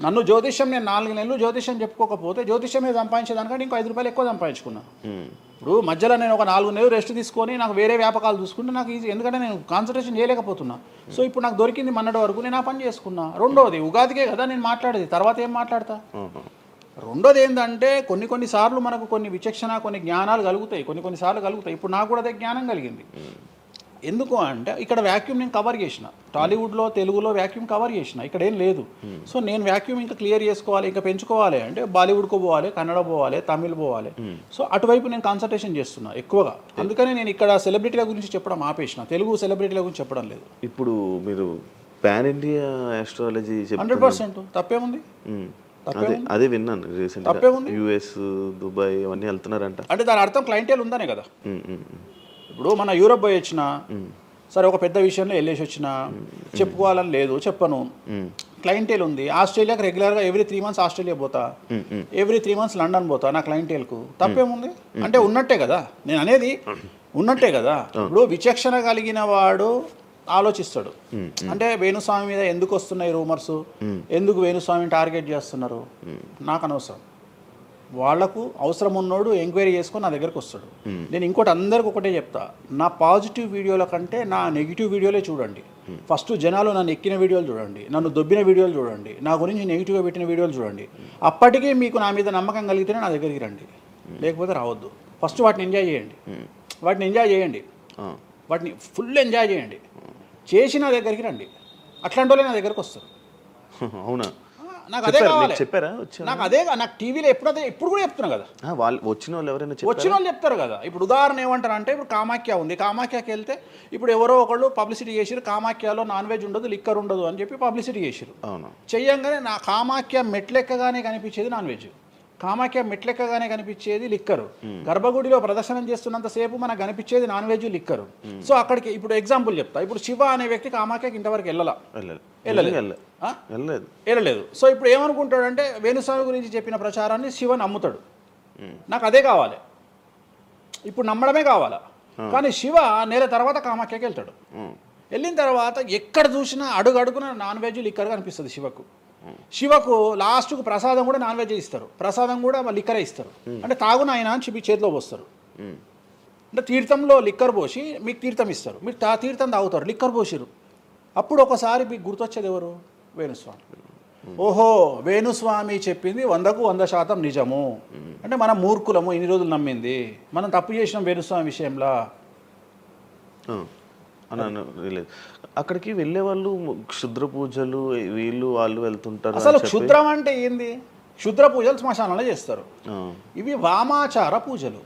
Speaker 3: నన్ను జ్యోతిష్యం నేను 4 నెలలు జ్యోతిష్యం చెప్పుకోకపోతే జ్యోతిష్యం మీద సంపాదించేదానికంటే ఇంకో 5 రూపాయలు ఎక్కువ సంపాదించుకున్నా. ఇప్పుడు మధ్యలో నేను ఒక 4 నెలలు రెస్ట్ తీసుకొని నాకు వేరే వ్యాపకాలు చూసుకుంటే నాకు ఈజీ, ఎందుకంటే నేను కాన్సన్ట్రేషన్ చేయలేకపోతున్నా. సో ఇప్పుడు నాకు దొరికింది మొన్నటి వరకు నేను ఆ పని చేసుకున్నా. రెండోది ఉగాదికే కదా నేను మాట్లాడేది, తర్వాత ఏం మాట్లాడతా. రెండోది ఏంటంటే కొన్ని సార్లు మనకు కొన్ని విచక్షణ కొన్ని జ్ఞానాలు కలుగుతాయి, కొన్ని సార్లు కలుగుతాయి. ఇప్పుడు నాకు కూడా అదే జ్ఞానం కలిగింది. ఎందుకు అంటే ఇక్కడ వాక్యూమ్ నేను కవర్ చేసిన, టాలీవుడ్లో తెలుగులో వాక్యూమ్ కవర్ చేసిన, ఇక్కడ ఏం లేదు. సో నేను వాక్యూమ్ ఇంకా క్లియర్ చేసుకోవాలి, ఇంకా పెంచుకోవాలి అంటే బాలీవుడ్కు పోవాలి, కన్నడ పోవాలి, తమిళ్ పోవాలి. సో అటువైపు నేను కాన్సన్ట్రేషన్ చేస్తున్నా ఎక్కువగా. అందుకని నేను ఇక్కడ సెలబ్రిటీల గురించి చెప్పడం ఆపేసిన, తెలుగు సెలబ్రిటీల గురించి చెప్పడం లేదు.
Speaker 2: ఇప్పుడు మీరు పాన్ ఇండియా ఆస్ట్రాలజీ
Speaker 3: 100% తప్పేముంది,
Speaker 2: అదే విన్నాను రీసెంట్గా. యుఎస్, దుబాయ్ అవన్నీ వెళ్తున్నారంట.
Speaker 3: అంటే దాని అర్థం క్లయింటేల్ ఉందనే కదా. ఇప్పుడు మన యూరోప్ పోయి వచ్చిన సరే, ఒక పెద్ద విషయంలో వెళ్ళేసి వచ్చిన చెప్పుకోవాలని లేదు, చెప్పను. క్లయింటేల్ ఉంది. ఆస్ట్రేలియాకి రెగ్యులర్గా ఎవ్రీ 3 months ఆస్ట్రేలియా పోతా, ఎవ్రీ 3 months లండన్ పోతా నా క్లయింటేల్కు. తప్పేముంది అంటే ఉన్నట్టే కదా, నేను అనేది ఉన్నట్టే కదా. ఇప్పుడు విచక్షణ కలిగిన వాడు ఆలోచిస్తాడు. అంటే వేణుస్వామి మీద ఎందుకు వస్తున్నాయి రూమర్స్, ఎందుకు వేణుస్వామిని టార్గెట్ చేస్తున్నారు, నాకు అనవసరం. వాళ్లకు అవసరం ఉన్నోడు ఎంక్వైరీ చేసుకొని నా దగ్గరకు వస్తాడు. నేను ఇంకోటి అందరికి ఒకటే చెప్తా, నా పాజిటివ్ వీడియోల కంటే నా నెగిటివ్ వీడియోలే చూడండి. ఫస్ట్ జనాలు నన్ను ఎక్కిన వీడియోలు చూడండి, నన్ను దొబ్బిన వీడియోలు చూడండి, నా గురించి నెగిటివ్గా పెట్టిన వీడియోలు చూడండి. అప్పటికే మీకు నా మీద నమ్మకం కలిగితేనే నా దగ్గరికి రండి, లేకపోతే రావద్దు. ఫస్ట్ వాటిని ఎంజాయ్ చేయండి, వాటిని ఫుల్ ఎంజాయ్ చేయండి, చేసి నా దగ్గరికి రండి. అట్లాంటి వాళ్ళే నా దగ్గరకు వస్తారు.
Speaker 2: అవునా?
Speaker 3: నాకు అదే కావాలి.
Speaker 2: చెప్పారా?
Speaker 3: నాకు అదే, నాకు టీవీలో ఇప్పుడు కూడా చెప్తున్నా కదా,
Speaker 2: వాళ్ళు వచ్చిన వాళ్ళు ఎవరైనా
Speaker 3: వచ్చిన వాళ్ళు చెప్తారు కదా. ఇప్పుడు ఉదాహరణ ఏమంటారు అంటే, ఇప్పుడు కామాఖ్య ఉంది, కామాఖ్యకి వెళ్తే ఇప్పుడు ఎవరో ఒకళ్ళు పబ్లిసిటీ చేసిరు, కామాఖ్యలో నాన్ వెజ్ ఉండదు, లిక్కర్ ఉండదు అని చెప్పి పబ్లిసిటీ చేసిరు. చెయ్యంగానే నా కామాఖ్య మెట్లెక్కగానే కనిపించేది నాన్ వెజ్, కామాఖ్య మెట్లెక్కగానే కనిపించేది లిక్కరు, గర్భగుడిలో ప్రదర్శనం చేస్తున్నంతసేపు మనకు కనిపించేది నాన్ వెజ్, లిక్కరు. సో అక్కడికి ఇప్పుడు ఎగ్జాంపుల్ చెప్తా. ఇప్పుడు శివ అనే వ్యక్తి కామాఖ్యకి ఇంతవరకు వెళ్ళలేదు. సో ఇప్పుడు ఏమనుకుంటాడంటే వేణుస్వామి గురించి చెప్పిన ప్రచారాన్ని శివ నమ్ముతాడు. నాకు అదే కావాలి, ఇప్పుడు నమ్మడమే కావాలా. కానీ శివ నెల తర్వాత కామాఖ్యకి వెళ్తాడు. వెళ్ళిన తర్వాత ఎక్కడ చూసినా అడుగున నాన్ వెజ్, లిక్కర్ కనిపిస్తుంది శివకు. శివకు లాస్ట్కు ప్రసాదం కూడా నాన్ వెజ్ ఇస్తారు, ప్రసాదం కూడా లిక్కరే ఇస్తారు. అంటే తాగునాయన అని చెప్పి చేతిలో పోస్తారు. అంటే తీర్థంలో లిక్కర్ పోసి మీకు తీర్థం ఇస్తారు, మీరు తీర్థం తాగుతారు, లిక్కర్ పోసిరు. అప్పుడు ఒకసారి మీకు గుర్తొచ్చేది ఎవరు? వేణుస్వామి. ఓహో, వేణుస్వామి చెప్పింది 100% నిజము. అంటే మనం మూర్ఖులము, ఇన్ని రోజులు నమ్మింది, మనం తప్పు చేసినాం వేణుస్వామి విషయంలో.
Speaker 2: అక్కడికి వెళ్ళే వాళ్ళు క్షుద్ర పూజలు వీళ్ళు వాళ్ళు వెళ్తుంటారు.
Speaker 3: అసలు క్షుద్రం అంటే ఏంది? క్షుద్ర పూజలు శ్మశానంలో చేస్తారు. ఇవి వామాచార పూజలు.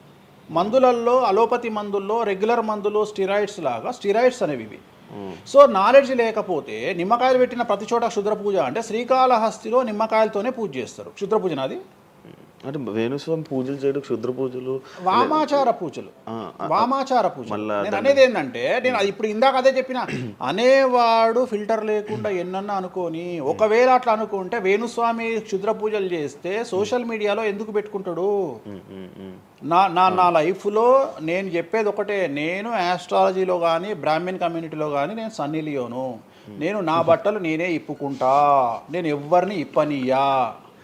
Speaker 3: మందులలో, అలోపతి మందుల్లో రెగ్యులర్ మందులు స్టిరాయిడ్స్ లాగా స్టిరాయిడ్స్ అనేవి ఇవి. సో నాలెడ్జ్ లేకపోతే నిమ్మకాయలు పెట్టిన ప్రతి చోట క్షుద్ర పూజ అంటే శ్రీకాళహస్తిలో నిమ్మకాయలతోనే పూజ చేస్తారు. క్షుద్ర పూజ నాది
Speaker 2: అంటే వేణుస్వామి పూజలు చేయడం క్షుద్ర పూజలు,
Speaker 3: వామాచార పూజలు. నేను అనేది ఏంటంటే, నేను ఇప్పుడు ఇందాక అదే చెప్పిన, అనేవాడు ఫిల్టర్ లేకుండా ఎన్నన్నా అనుకోని, ఒకవేళ అట్లా అనుకుంటే వేణుస్వామి క్షుద్ర పూజలు చేస్తే సోషల్ మీడియాలో ఎందుకు పెట్టుకుంటాడు? నా లైఫ్లో నేను చెప్పేది ఒకటే, నేను ఆస్ట్రాలజీలో కానీ బ్రాహ్మణ్ కమ్యూనిటీలో కానీ నేను సన్నీ లియోను. నేను నా బట్టలు నేనే ఇప్పుకుంటా, నేను ఎవరిని ఇప్పనియ్యా,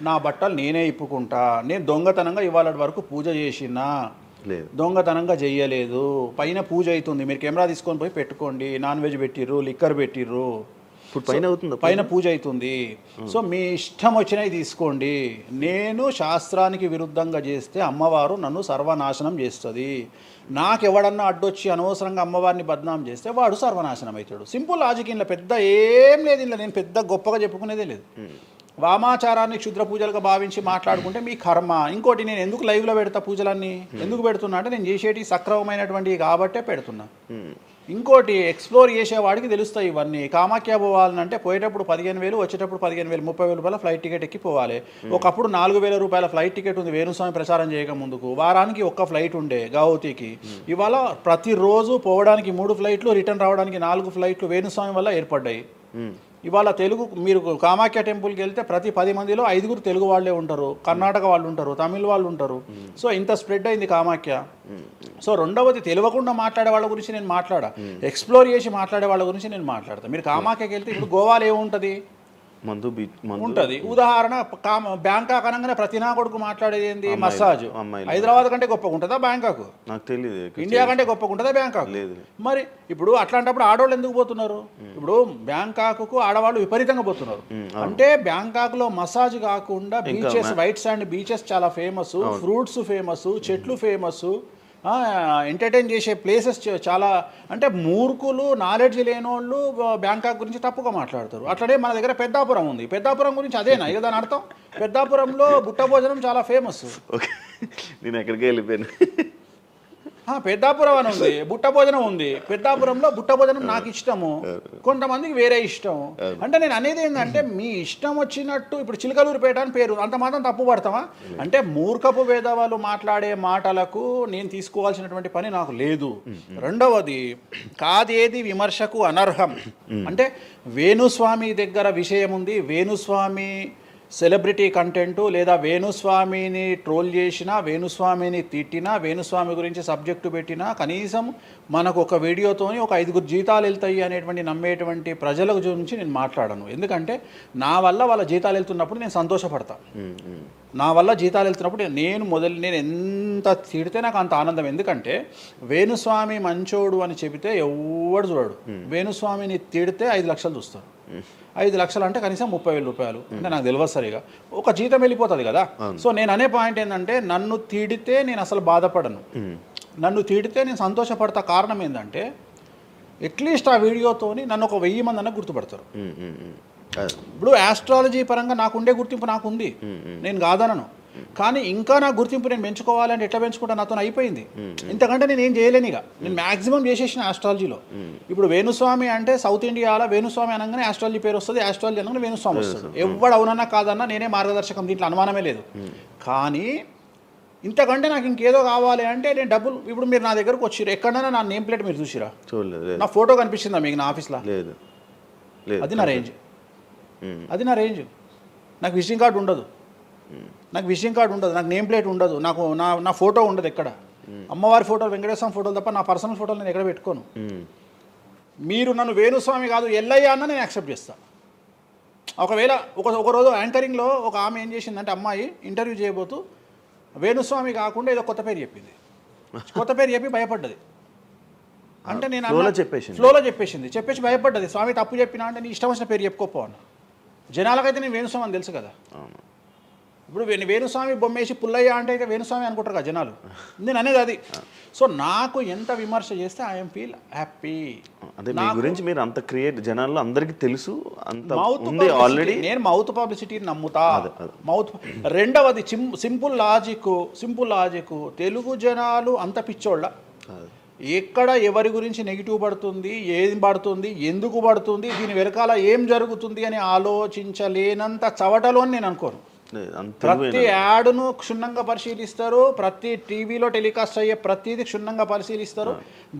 Speaker 3: నా బట్టలు నేనే ఇప్పుకుంటా. నేను దొంగతనంగా ఇవాళ వరకు పూజ చేసినా, దొంగతనంగా చెయ్యలేదు. పైన పూజ అవుతుంది, మీరు కెమెరా తీసుకొని పోయి పెట్టుకోండి. నాన్ వెజ్ పెట్టిర్రు, లిక్కర్ పెట్టిర్రు, పైన పూజ అవుతుంది. సో మీ ఇష్టం వచ్చినవి తీసుకోండి. నేను శాస్త్రానికి విరుద్ధంగా చేస్తే అమ్మవారు నన్ను సర్వనాశనం చేస్తుంది. నాకెవడన్నా అడ్డొచ్చి అనవసరంగా అమ్మవారిని బద్నాం చేస్తే వాడు సర్వనాశనం అవుతాడు. Simple logic. ఇంట్లో పెద్ద ఏం లేదు, ఇంట్లో నేను పెద్ద గొప్పగా చెప్పుకునేదే లేదు. వామాచారాన్ని క్షుద్ర పూజలుగా భావించి మాట్లాడుకుంటే మీ కర్మ. ఇంకోటి, నేను ఎందుకు లైవ్లో పెడతా పూజలన్నీ, ఎందుకు పెడుతున్నా అంటే నేను చేసేటి సక్రమమైనటువంటివి కాబట్టే పెడుతున్నా. ఇంకోటి, ఎక్స్ప్లోర్ చేసేవాడికి తెలుస్తాయి ఇవన్నీ. కామాఖ్య పోవాలంటే పోయేటప్పుడు 15,000, వచ్చేటప్పుడు 15,000, 30,000 రూపాయల ఫ్లైట్ టికెట్ ఎక్కి పోవాలి. ఒకప్పుడు 4,000 రూపాయల ఫ్లైట్ టికెట్ ఉంది వేణుస్వామి ప్రచారం చేయక ముందుకు. వారానికి ఒక్క ఫ్లైట్ ఉండే గౌహతికి. ఇవాళ ప్రతిరోజు పోవడానికి 3 ఫ్లైట్లు, రిటర్న్ రావడానికి 4 ఫ్లైట్లు వేణుస్వామి వల్ల ఏర్పడ్డాయి. ఇవాళ తెలుగు, మీరు కామాఖ్య టెంపుల్కి వెళ్తే ప్రతి 10 మందిలో 5 తెలుగు వాళ్ళే ఉంటారు, కర్ణాటక వాళ్ళు ఉంటారు, తమిళ వాళ్ళు ఉంటారు. సో ఇంత స్ప్రెడ్ అయింది కామాఖ్య. సో రెండవది, తెలియకుండా మాట్లాడే వాళ్ళ గురించి నేను మాట్లాడా, ఎక్స్ప్లోర్ చేసి మాట్లాడే వాళ్ళ గురించి నేను మాట్లాడతాను. మీరు కామాఖ్యకి వెళ్తే ఇప్పుడు గోవాలో ఏముంటుంది?
Speaker 2: మందు
Speaker 3: ఉంటుంది. ఉదాహరణ బ్యాంకాక్ అనగానే ప్రతి నా కొడుకు మాట్లాడేది ఏంది? మసాజ్.
Speaker 2: అమ్మాయిలు.
Speaker 3: హైదరాబాద్ కంటే గొప్పగా ఉంటుందా బ్యాంకాక్?
Speaker 2: నాకు తెలియదు.
Speaker 3: ఇండియా కంటే గొప్పగా ఉంటుందా బ్యాంకాక్?
Speaker 2: లేదు.
Speaker 3: మరి ఇప్పుడు అట్లాంటప్పుడు ఆడవాళ్ళు ఎందుకు పోతున్నారు? ఇప్పుడు బ్యాంకాక్కు ఆడవాళ్ళు విపరీతంగా పోతున్నారు. అంటే బ్యాంకాక్లో మసాజ్ కాకుండా బీచెస్, వైట్ శాండ్ బీచెస్ చాలా ఫేమస్, ఫ్రూట్స్ ఫేమస్, చెట్లు ఫేమస్, ఎంటర్టైన్ చేసే ప్లేసెస్ చాలా. అంటే మూర్ఖులు, నాలెడ్జ్ లేనోళ్ళు బ్యాంకాక్ గురించి తప్పుగా మాట్లాడతారు. అట్లనే మన దగ్గర పెద్దాపురం ఉంది. పెద్దాపురం గురించి అదేనా ఇక దాని అర్థం? పెద్దాపురంలో బుట్ట భోజనం చాలా ఫేమస్.
Speaker 2: ఓకే, నేను ఎక్కడికి వెళ్ళిపోయాను.
Speaker 3: పెద్దాపురం అని ఉంది, బుట్ట భోజనం ఉంది. పెద్దాపురంలో బుట్ట భోజనం నాకు ఇష్టము, కొంతమందికి వేరే ఇష్టం. అంటే నేను అనేది ఏంటంటే మీ ఇష్టం వచ్చినట్టు. ఇప్పుడు చిలకలూరుపేట అని పేరు, అంత మాత్రం తప్పు పడతామా? అంటే మూర్ఖపు వేదవాళ్ళు మాట్లాడే మాటలకు నేను తీసుకోవాల్సినటువంటి పని నాకు లేదు. రెండవది, కాదేది విమర్శకు అనర్హం. అంటే వేణుస్వామి దగ్గర విషయం ఉంది, వేణుస్వామి సెలబ్రిటీ కంటెంటు, లేదా వేణుస్వామిని ట్రోల్ చేసినా, వేణుస్వామిని తిట్టినా, వేణుస్వామి గురించి సబ్జెక్టు పెట్టినా, కనీసం మనకు ఒక వీడియోతోని ఒక 5 జీతాలు వెళ్తాయి అనేటువంటి నమ్మేటువంటి ప్రజల గురించి నేను మాట్లాడను. ఎందుకంటే నా వల్ల వాళ్ళ జీతాలు వెళ్తున్నప్పుడు నేను సంతోషపడతాను. నా వల్ల జీతాలు వెళ్తున్నప్పుడు నేను ఎంత తిడితే నాకు అంత ఆనందం. ఎందుకంటే వేణుస్వామి మంచోడు అని చెబితే ఎవడు చూడడు. వేణుస్వామిని తిడితే 5 లక్షలు చూస్తారు. 5 లక్షలు అంటే కనీసం 30,000 రూపాయలు. అంటే నాకు తెలియదు సరిగా, ఒక జీతం వెళ్ళిపోతుంది కదా. సో నేను అనే పాయింట్ ఏంటంటే, నన్ను తిడితే నేను అసలు బాధపడను, నన్ను తిడితే నేను సంతోషపడతా. కారణం ఏంటంటే అట్లీస్ట్ ఆ వీడియోతోని నన్ను ఒక 1000 మంది అన్న గుర్తుపడతారు. ఇప్పుడు ఆస్ట్రాలజీ పరంగా నాకుండే గుర్తింపు నాకుంది, నేను కాదనను. కానీ ఇంకా నా గుర్తింపు నేను పెంచుకోవాలంటే ఎట్లా పెంచుకుంటా? నాతో అయిపోయింది. ఇంతకంటే నేను ఏం చేయలేను. ఇక నేను మ్యాక్సిమం చేసేసిన ఆస్ట్రాలజీలో. ఇప్పుడు వేణుస్వామి అంటే సౌత్ ఇండియాలో వేణుస్వామి అనగానే ఆస్ట్రాలజీ పేరు వస్తుంది, ఆస్ట్రాలజీ అనగానే వేణుస్వామి వస్తుంది. ఎవడు అవునన్నా కాదన్నా నేనే మార్గదర్శకం, దీంట్లో అనుమానమే లేదు. కానీ ఇంతకంటే నాకు ఇంకేదో కావాలి అంటే నేను డబ్బులు. ఇప్పుడు మీరు నా దగ్గరకు వచ్చిర్రు, ఎక్కడైనా నా నేమ్ ప్లేట్ మీరు చూసిరా?
Speaker 2: చూడలేదు.
Speaker 3: నా ఫోటో కనిపిస్తుందా మీకు నా ఆఫీస్లో?
Speaker 2: లేదు.
Speaker 3: అది నా రేంజ్, అది నా రేంజ్. నాకు విజిటింగ్ కార్డు ఉండదు, నాకు విజిటింగ్ కార్డు ఉండదు, నాకు నేమ్ ప్లేట్ ఉండదు, నాకు నా ఫోటో ఉండదు ఎక్కడ. అమ్మవారి ఫోటోలు, వెంకటేశ్వర ఫోటోలు తప్ప నా పర్సనల్ ఫోటోలు నేను ఎక్కడ పెట్టుకోను. మీరు నన్ను వేణుస్వామి కాదు ఎల్లయ్య అన్న నేను యాక్సెప్ట్ చేస్తాను. ఒకవేళ ఒకరోజు యాంకరింగ్లో ఒక ఆమె ఏం చేసిందంటే, అమ్మాయి ఇంటర్వ్యూ చేయబోతూ వేణుస్వామి కాకుండా ఏదో కొత్త పేరు చెప్పింది. కొత్త పేరు చెప్పి భయపడ్డది. అంటే నేను ఫ్లోలో చెప్పేసి భయపడ్డది. స్వామి తప్పు చెప్పినా అంటే నీ ఇష్టం వచ్చిన పేరు చెప్పుకోపో అన్న. జనాలకైతే నేను వేణుస్వామి అని తెలుసు కదా. ఇప్పుడు వేణుస్వామి బొమ్మేసి పుల్లయ్య అంటే ఇక వేణుస్వామి అనుకుంటారు కదా జనాలు. నేను అనేది అది. సో నాకు ఎంత విమర్శ చేస్తే ఐఎమ్ ఫీల్ హ్యాపీ.
Speaker 2: అదే మీ గురించి మీరు అంత క్రియేట్ జనాల్లో అందరికీ తెలుసు, అంత
Speaker 3: ఉంది ఆల్రెడీ. నేను మౌత్ పబ్లిసిటీని నమ్ముతా. మౌత్. రెండవది సింపుల్ లాజిక్. తెలుగు జనాలు అంత పిచ్చోళ్ళ. ఎక్కడ ఎవరి గురించి నెగిటివ్ పడుతుంది, ఏం పడుతుంది, ఎందుకు పడుతుంది, దీని వెనకాల ఏం జరుగుతుంది అని ఆలోచించలేనంత చవటలో నేను అనుకోను. ప్రతి యాడ్ను క్షుణ్ణంగా పరిశీలిస్తారు, ప్రతి టీవీలో టెలికాస్ట్ అయ్యే ప్రతిదీ క్షుణ్ణంగా పరిశీలిస్తారు,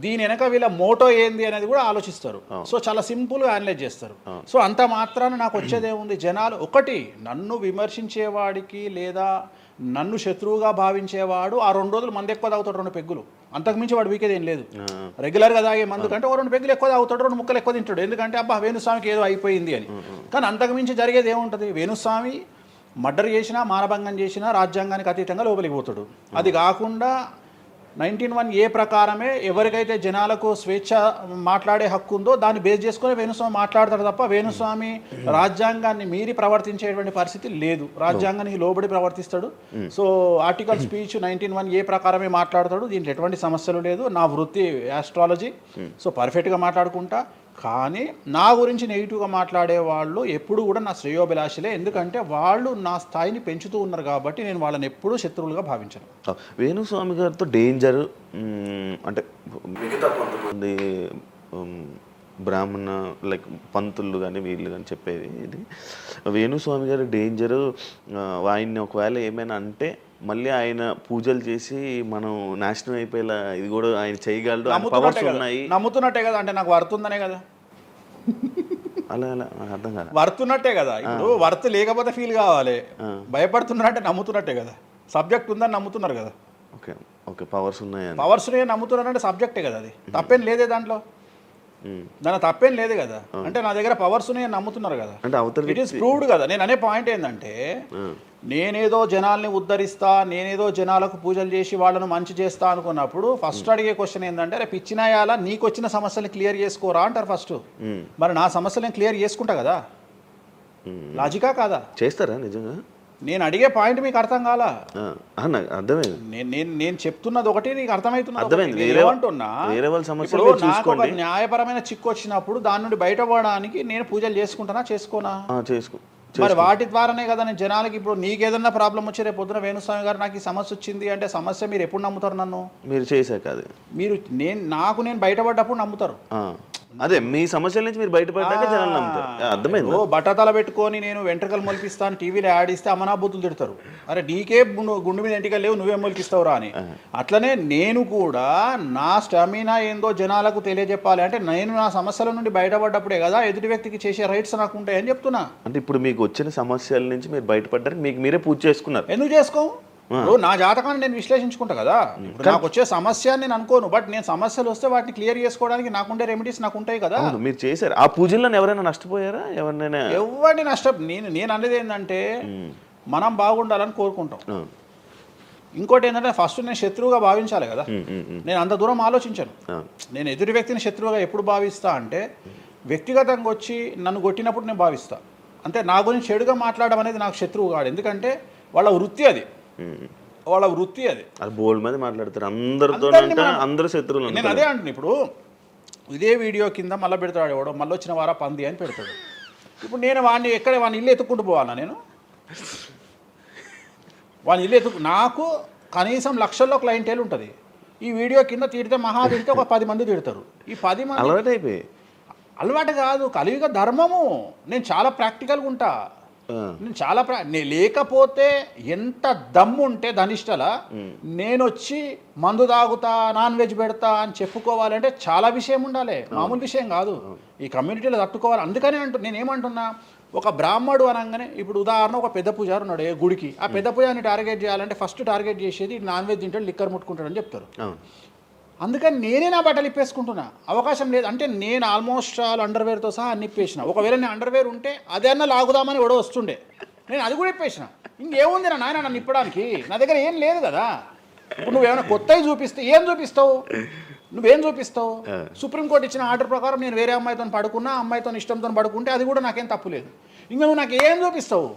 Speaker 3: దీని వెనక వీళ్ళ మోటో ఏంది అనేది కూడా ఆలోచిస్తారు. సో చాలా సింపుల్గా అనలైజ్ చేస్తారు. సో అంత మాత్రాన నాకు వచ్చేదేముంది, జనాలు ఒకటి నన్ను విమర్శించేవాడికి లేదా నన్ను శత్రువుగా భావించేవాడు ఆ 2 రోజులు మందు ఎక్కువ తాగుతాడు, 2 పెగ్గులు, అంతకుమించి వాడు వీకేది ఏం లేదు. రెగ్యులర్గా తాగే మందు కంటే 2 పెగ్గులు ఎక్కువ తాగుతాడు, 2 ముక్కలు ఎక్కువ తింటాడు, ఎందుకంటే అబ్బా వేణుస్వామికి ఏదో అయిపోయింది అని. కానీ అంతకుమించి జరిగేది ఏముంటుంది? వేణుస్వామి మర్డర్ చేసినా, మానభంగం చేసినా రాజ్యాంగానికి అతీతంగా లోపలికి పోతాడు. అది కాకుండా 19(1) ప్రకారమే ఎవరికైతే జనాలకు స్వేచ్ఛ మాట్లాడే హక్కు ఉందో దాన్ని బేస్ చేసుకొని వేణుస్వామి మాట్లాడతాడు తప్ప వేణుస్వామి రాజ్యాంగాన్ని మీరి ప్రవర్తించేటువంటి పరిస్థితి లేదు. రాజ్యాంగానికి లోబడి ప్రవర్తిస్తాడు. సో ఆర్టికల్ స్పీచ్ 19(1) ప్రకారమే మాట్లాడతాడు. దీంట్లో ఎటువంటి సమస్యలు లేదు. నా వృత్తి ఆస్ట్రాలజీ. సో పర్ఫెక్ట్గా మాట్లాడుకుంటా. కానీ నా గురించి నెగిటివ్గా మాట్లాడే వాళ్ళు ఎప్పుడు కూడా నా శ్రేయోభిలాషలే. ఎందుకంటే వాళ్ళు నా స్థాయిని పెంచుతూ ఉన్నారు కాబట్టి నేను వాళ్ళని ఎప్పుడూ శత్రువులుగా భావించను.
Speaker 2: వేణుస్వామి గారితో డేంజర్ అంటే మిగతా కొంతమంది బ్రాహ్మణ లైక్ పంతులు కానీ వీళ్ళు కానీ చెప్పేది ఇది, వేణుస్వామి గారి డేంజరు ఆయన్ని ఒకవేళ ఏమైనా అంటే మళ్ళీ ఆయన పూజలు చేసి మనం నాశనం అయిపోయేలా ఇది కూడా ఆయన చేయగలడు, పవర్స్ ఉన్నాయి.
Speaker 3: నమ్ముతున్నట్టే కదా, అంటే నాకు వర్తుందనే కదా.
Speaker 2: అలా అర్థం కాదు.
Speaker 3: వర్తున్నట్టే కదా. ఇప్పుడు వర్త్ లేకపోతే ఫీల్ కావాలి. భయపడుతున్నారంటే నమ్ముతున్నట్టే కదా. సబ్జెక్ట్ ఉందని నమ్ముతున్నారు కదా.
Speaker 2: ఓకే ఓకే, పవర్స్ ఉన్నాయి
Speaker 3: నమ్ముతున్నారంటే సబ్జెక్టే కదా. అది తప్పేం లేదే దాంట్లో. దాని తప్పేం లేదు కదా. అంటే నా దగ్గర పవర్స్ నేను నమ్ముతున్నారు కదా,
Speaker 2: అంటే అవతల
Speaker 3: ఇట్ ఈస్ ప్రూవ్డ్ కదా. నేను అనే పాయింట్ ఏంటంటే నేనేదో జనాల్ని ఉద్ధరిస్తా, నేనేదో జనాలకు పూజలు చేసి వాళ్ళను మంచి చేస్తా అనుకున్నప్పుడు ఫస్ట్ అడిగే క్వశ్చన్ ఏంటంటే రేపు ఇచ్చినాయాలా నీకు వచ్చిన సమస్యలు క్లియర్ చేసుకోరా అంటారు ఫస్ట్. మరి నా సమస్యలు నేను క్లియర్ చేసుకుంటా కదా, లాజికా కాదా?
Speaker 2: చేస్తారా నిజంగా?
Speaker 3: నేను అడిగే పాయింట్ మీకు అర్థం కాలా?
Speaker 2: నాకు అర్థమైంది.
Speaker 3: నేను చెప్తున్నది ఒకటి, నీకు అర్థమవుతున్నది.
Speaker 2: అర్థమైంది.
Speaker 3: ఏమంటున్నా,
Speaker 2: వేరే వాళ్ళ సమస్యలు
Speaker 3: ఇప్పుడు నాకు ఒక
Speaker 2: చూసుకోండి.
Speaker 3: న్యాయపరమైన చిక్కు వచ్చినప్పుడు దాని నుండి బయటపడడానికి నేను పూజలు చేసుకుంటానా చేసుకోనా?
Speaker 2: చేసుకో.
Speaker 3: మరి వాటి ద్వారానే కదా నేను జనాలకి, ఇప్పుడు నీకు ఏదన్నా ప్రాబ్లం వచ్చి రేపు పొద్దున వేణుస్వామి గారు నాకు ఈ సమస్య వచ్చింది అంటే సమస్య మీరు ఎప్పుడు నమ్ముతారు? నన్ను
Speaker 2: మీరు చేశాక అది
Speaker 3: మీరు నేను బయటపడ్డప్పుడు నమ్ముతారు.
Speaker 2: అదే మీ సమస్యల నుంచి మీరు బయటపడ్డాక జనాలు నమ్ముతారు. అర్థమైంది.
Speaker 3: బట్టతల పెట్టుకొని నేను వెంట్రుకలు మొలిపిస్తాను టీవీలో యాడ్ ఇస్తే అమనా బూతులు తిడతారు. అరే నీకే గుండు మీద ఎంటికలు లేవు, నువ్వేం మొలిపిస్తావురా అని. అట్లనే నేను కూడా నా స్టామినా ఏందో జనాలకు తెలియజెప్పాలి అంటే నేను నా సమస్యల నుండి బయటపడ్డప్పుడే కదా ఎదుటి వ్యక్తికి చేసే రైట్స్ నాకు ఉంటాయని చెప్తున్నా.
Speaker 2: అంటే ఇప్పుడు మీకు వచ్చిన సమస్యల నుంచి మీరు బయటపడ్డానికి మీకు మీరే పూజ చేసుకున్నారు.
Speaker 3: ఎందుకు చేసుకో? నా జాతకాన్ని నేను విశ్లేషించుకుంటా కదా. ఇప్పుడు నాకు వచ్చే సమస్య నేను అనుకోను, బట్ నేను సమస్యలు వస్తే వాటిని క్లియర్ చేసుకోవడానికి నాకుండే రెమెడీస్ నాకు ఉంటాయి కదా.
Speaker 2: మీరు చేశారు. ఆ పూజల్లో ఎవరైనా నష్టపోయారా? ఎవరినైనా?
Speaker 3: ఎవరిని నేను అనేది ఏంటంటే మనం బాగుండాలని కోరుకుంటాం. ఇంకోటి ఏంటంటే ఫస్ట్ నేను శత్రువుగా భావించాలి కదా. నేను అంత దూరం ఆలోచించాను. నేను ఎదుటి వ్యక్తిని శత్రువుగా ఎప్పుడు భావిస్తా అంటే వ్యక్తిగతంగా వచ్చి నన్ను కొట్టినప్పుడు నేను భావిస్తా. అంటే నా గురించి చెడుగా మాట్లాడడం అనేది నాకు శత్రువు కాదు. ఎందుకంటే వాళ్ళ వృత్తి అది.
Speaker 2: అది బోల్డ్ మంది మాట్లాడతారు అందరితో, అందరు శత్రువులు.
Speaker 3: నేను అదే అంటున్నాను. ఇప్పుడు ఇదే వీడియో కింద మళ్ళీ పెడతాడు ఎవడో, మళ్ళీ వచ్చిన వారా పంది అని పెడతాడు. ఇప్పుడు నేను వాడిని ఇల్లు ఎత్తుక్కుంటూ పోవాలా? నేను వాడిని ఇల్లు నాకు కనీసం లక్షల్లో క్లయింటేల్ ఉంటుంది. ఈ వీడియో కింద తిడితే తిడితే ఒక 10 మంది తిడతారు. ఈ 10 మంది
Speaker 2: అలవాటు అయిపోయి,
Speaker 3: అలవాటు కాదు, కలియుగ ధర్మము. నేను చాలా ప్రాక్టికల్గా ఉంటా. నేను లేకపోతే ఎంత దమ్ము ఉంటే ధనిష్టల నేను వచ్చి మందు తాగుతా, నాన్ వెజ్ పెడతా అని చెప్పుకోవాలంటే చాలా విషయం ఉండాలి, మామూలు విషయం కాదు. ఈ కమ్యూనిటీలో తట్టుకోవాలి. అందుకనే నేనేమంటున్నా, ఒక బ్రాహ్మడు అనగానే ఇప్పుడు ఉదాహరణ ఒక పెద్ద పూజారు ఉన్నాడు గుడికి. ఆ పెద్ద పూజారిని టార్గెట్ చేయాలంటే ఫస్ట్ టార్గెట్ చేసేది నాన్ వెజ్ తింటాడు, లిక్కర్ ముట్టుకుంటాడు అని చెప్తారు. అందుకని నేనే నా బట్టలు ఇప్పేసుకుంటున్నా. అవకాశం లేదు అంటే నేను ఆల్మోస్ట్ ఆల్ అండర్వేర్తో సహా అన్ని ఇప్పేసిన. ఒకవేళ నేను అండర్వేర్ ఉంటే అదే అన్న లాగుదామని ఎవడో వస్తుండే, నేను అది కూడా ఇప్పేసిన. ఇంకేముంది నా నాయన నన్ను ఇప్పడానికి? నా దగ్గర ఏం లేదు కదా. ఇప్పుడు నువ్వేమైనా కొత్తవి చూపిస్తే ఏం చూపిస్తావు? నువ్వేం చూపిస్తావు? సుప్రీంకోర్టు ఇచ్చిన ఆర్డర్ ప్రకారం నేను వేరే అమ్మాయితో పడుకున్నా, అమ్మాయితో ఇష్టంతో పడుకుంటే అది కూడా నాకేం తప్పు లేదు. ఇంకా నువ్వు నాకు ఏం చూపిస్తావు?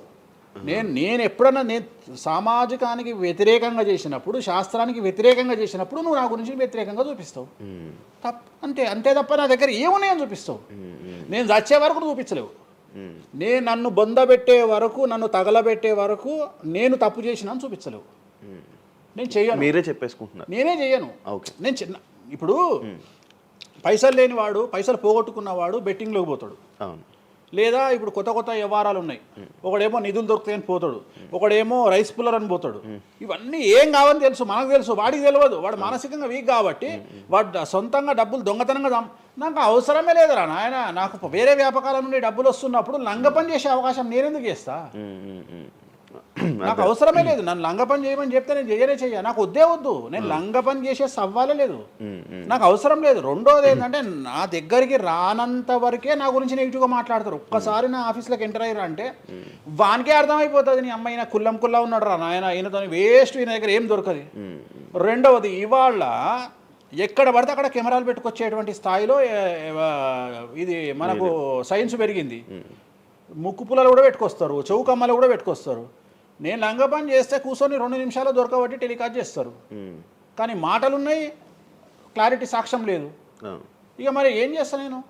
Speaker 3: నేను ఎప్పుడన్నా నేను సామాజికానికి వ్యతిరేకంగా చేసినప్పుడు, శాస్త్రానికి వ్యతిరేకంగా చేసినప్పుడు నువ్వు నా గురించి వ్యతిరేకంగా చూపిస్తావు. అంతే తప్ప నా దగ్గర ఏమున్నాయని చూపిస్తావు? నేను చచ్చే వరకు చూపించలేవు. నేను నన్ను బొందబెట్టే వరకు, నన్ను తగలబెట్టే వరకు నేను తప్పు చేసినా చూపించలేవు. నేను చెయ్యను.
Speaker 2: మీరే చెప్పేసుకుంటున్నా.
Speaker 3: నేనే చెయ్యను. నేను ఇప్పుడు పైసలు లేనివాడు, పైసలు పోగొట్టుకున్నవాడు బెట్టింగ్లోకి పోతాడు. లేదా ఇప్పుడు కొత్త వ్యవహారాలు ఉన్నాయి. ఒకడేమో నిధులు దొరుకుతాయని పోతాడు, ఒకడేమో రైస్ పుల్లర్ అని పోతాడు. ఇవన్నీ ఏం కావని తెలుసు, మనకు తెలుసు, వాడికి తెలియదు. వాడు మానసికంగా వీక్ కాబట్టి వాడు సొంతంగా డబ్బులు దొంగతనంగా నాకు అవసరమే లేదురా నాయన. నాకు వేరే వ్యాపకాల నుండి డబ్బులు వస్తున్నప్పుడు లంగ పని చేసే అవకాశం నేనెందుకు చేస్తా? నాకు అవసరమే లేదు. నన్ను లంగ పని చేయమని చెప్తే నేను చెయ్య. నాకు వద్దు. నేను లంగ పని చేసే సవ్వాలే లేదు, నాకు అవసరం లేదు. రెండోది ఏంటంటే నా దగ్గరికి రానంత వరకే నా గురించి నెగిటివ్గా మాట్లాడతారు. ఒక్కసారి నా ఆఫీస్లోకి ఎంటర్ అయ్యారు అంటే వానికే అర్థమైపోతుంది, నీ అమ్మాయి నా కుల్లా ఉన్నాడు రా నాయన, ఈయనతో వేస్ట్, ఈయన దగ్గర ఏం దొరకదు. రెండవది, ఇవాళ ఎక్కడ పడితే అక్కడ కెమెరాలు పెట్టుకొచ్చేటువంటి స్థాయిలో ఇది మనకు సైన్స్ పెరిగింది. ముక్కు పుల్లలు కూడా పెట్టుకొస్తారు, చౌకమ్మలు కూడా పెట్టుకొస్తారు. నేను లంగ పని చేస్తే కూర్చొని 2 నిమిషాలు దొరకబట్టి టెలికాస్ట్ చేస్తారు. కానీ మాటలు ఉన్నాయి, క్లారిటీ సాక్ష్యం లేదు. ఇక మరి ఏం చేస్తా నేను?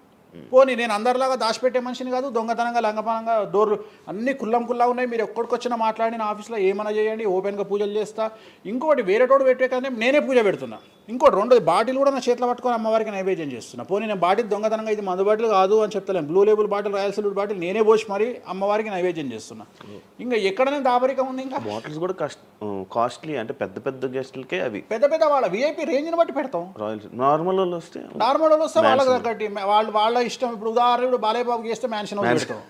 Speaker 3: పోనీ నేను అందరిలాగా దాచిపెట్టే మనిషిని కాదు, దొంగతనంగా లంగపనంగా డోర్లు అన్నీ కుల్లా ఉన్నాయి. మీరు ఎక్కడికొచ్చినా మాట్లాడి నా ఆఫీస్లో ఏమైనా చేయండి, ఓపెన్గా పూజలు చేస్తా. ఇంకోటి వేరేటోడు పెట్టే కానీ నేనే పూజ పెడుతున్నా. ఇంకోటి 2 బాటిల్ కూడా నా చేతిలో పట్టుకొని అమ్మవారికి నైవేద్యం చేస్తున్నా. పోనీ నేను బాటిల్ దొంగతనంగా ఇది మందు బాటిల్ కాదు అని చెప్తలేను. Blue label bottle, royal salute bottle నేనే పోసి మరి అమ్మవారికి నైవేద్యం చేస్తున్నా. ఇంకా ఎక్కడనే దాపరికం ఉంది? ఇంకా
Speaker 2: బాటిల్స్ కూడా కాస్ట్లీ, అంటే పెద్ద గెస్టులకే అవి
Speaker 3: పెద్ద వాళ్ళ విఐపీ రేంజ్ని బట్టి పెడతాం.
Speaker 2: నార్మల్ వాళ్ళు వస్తే
Speaker 3: వాళ్ళకి తగ్గట్టి వాళ్ళ ఇష్టం. ఇప్పుడు ఉదాహరణ ఇప్పుడు బాలయ్యబాబుకి చేస్తే మ్యాన్షన్ హౌస్ పెడతాం.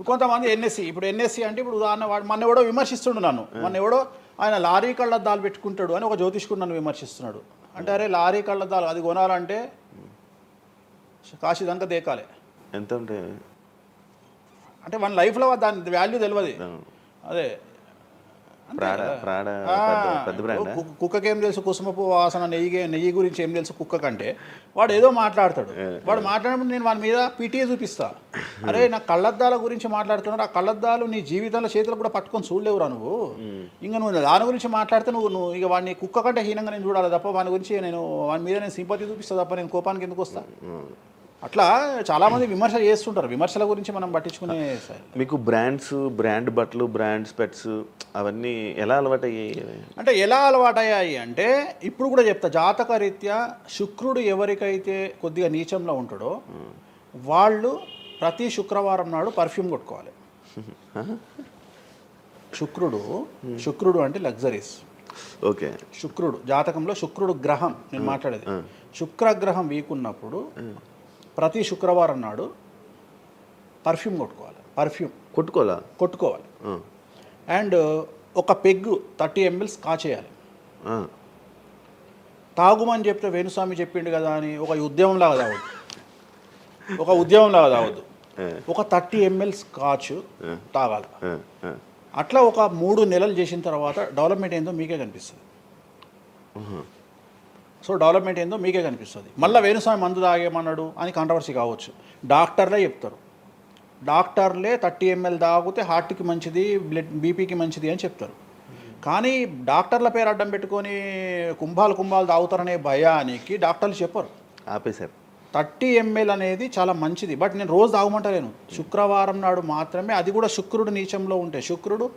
Speaker 3: కొంతమంది ఎన్ఎస్సి అంటే ఇప్పుడు ఉదాహరణ వాడు మొన్న ఎవడో విమర్శిస్తుండు నన్ను. ఆయన లారీ కళ్ళద్దాలు పెట్టుకుంటాడు అని ఒక జ్యోతిష్కుడు నన్ను విమర్శిస్తున్నాడు. అంటే అరే లారీ కళ్ళద్దాలు అది కొనాలంటే కాశీ దాకా దేకాలి.
Speaker 2: ఎంత ఉంటే
Speaker 3: అంటే మన లైఫ్లో దాని వాల్యూ తెలియదు. అదే
Speaker 2: పెద్ద బ్రాండ్.
Speaker 3: కుక్కకి ఏం తెలుసు కుసుమపు వాసన, నెయ్యి గురించి ఏం తెలుసు కుక్క కంటే. వాడు ఏదో మాట్లాడతాడు. వాడు మాట్లాడినప్పుడు నేను వాడి మీద పీటీఏ చూపిస్తా. అరే నా కళ్ళద్దాల గురించి మాట్లాడుతున్నాడు, ఆ కళ్ళద్దాలు నీ జీవితంలో చేతులు కూడా పట్టుకొని చూడలేవురా నువ్వు. ఇంకా నువ్వు దాని గురించి మాట్లాడితే నువ్వు ఇక వాడిని కుక్క కంటే హీనంగా నేను చూడాలి తప్ప వాని గురించి వాని మీద నేను సింపతి చూపిస్తా తప్ప నేను కోపానికి ఎందుకు వస్తా. అట్లా చాలామంది విమర్శ చేస్తుంటారు. విమర్శల గురించి మనం పట్టించుకునే.
Speaker 2: మీకు బ్రాండ్ బట్టలు, బ్రాండ్ స్పెట్స్ అవన్నీ ఎలా అలవాటయ్యాయి?
Speaker 3: అంటే ఎలా అలవాటయ్యాయి అంటే ఇప్పుడు కూడా చెప్తా. జాతక రీత్యా శుక్రుడు ఎవరికైతే కొద్దిగా నీచంలో ఉంటాడో వాళ్ళు ప్రతి శుక్రవారం నాడు పర్ఫ్యూమ్ కొట్టుకోవాలి. శుక్రుడు అంటే లగ్జరీస్.
Speaker 2: ఓకే.
Speaker 3: శుక్రుడు జాతకంలో శుక్రుడు గ్రహం నేను మాట్లాడేది. శుక్రగ్రహం వీక్ ఉన్నప్పుడు ప్రతి శుక్రవారం నాడు పర్ఫ్యూమ్ కొట్టుకోవాలి. అండ్ ఒక పెగ్గు 30 ml కాచేయాలి. తాగుమని చెప్తే వేణుస్వామి చెప్పిండు కదా అని ఒక ఉద్యమంలాగా తాగొద్దు. ఒక 30 ml స్కాచ్ తాగాలి. అట్లా ఒక 3 నెలలు చేసిన తర్వాత డెవలప్మెంట్ ఏందో మీకే కనిపిస్తుంది. మళ్ళీ వేణుస్వామి మందు తాగేమన్నాడు అని కాంట్రవర్సీ కావచ్చు. డాక్టర్లే చెప్తారు. 30 ml తాగితే హార్ట్కి మంచిది, బీపీకి మంచిది అని చెప్తారు. కానీ డాక్టర్ల పేరు అడ్డం పెట్టుకొని కుంభాలు తాగుతారనే భయానికి డాక్టర్లు చెప్పరు.
Speaker 2: ఆపేశారు.
Speaker 3: 30 ml అనేది చాలా మంచిది. బట్ నేను రోజు తాగమంటలేను. శుక్రవారం నాడు మాత్రమే. అది కూడా శుక్రుడు నీచంలో ఉంటే, శుక్రుడు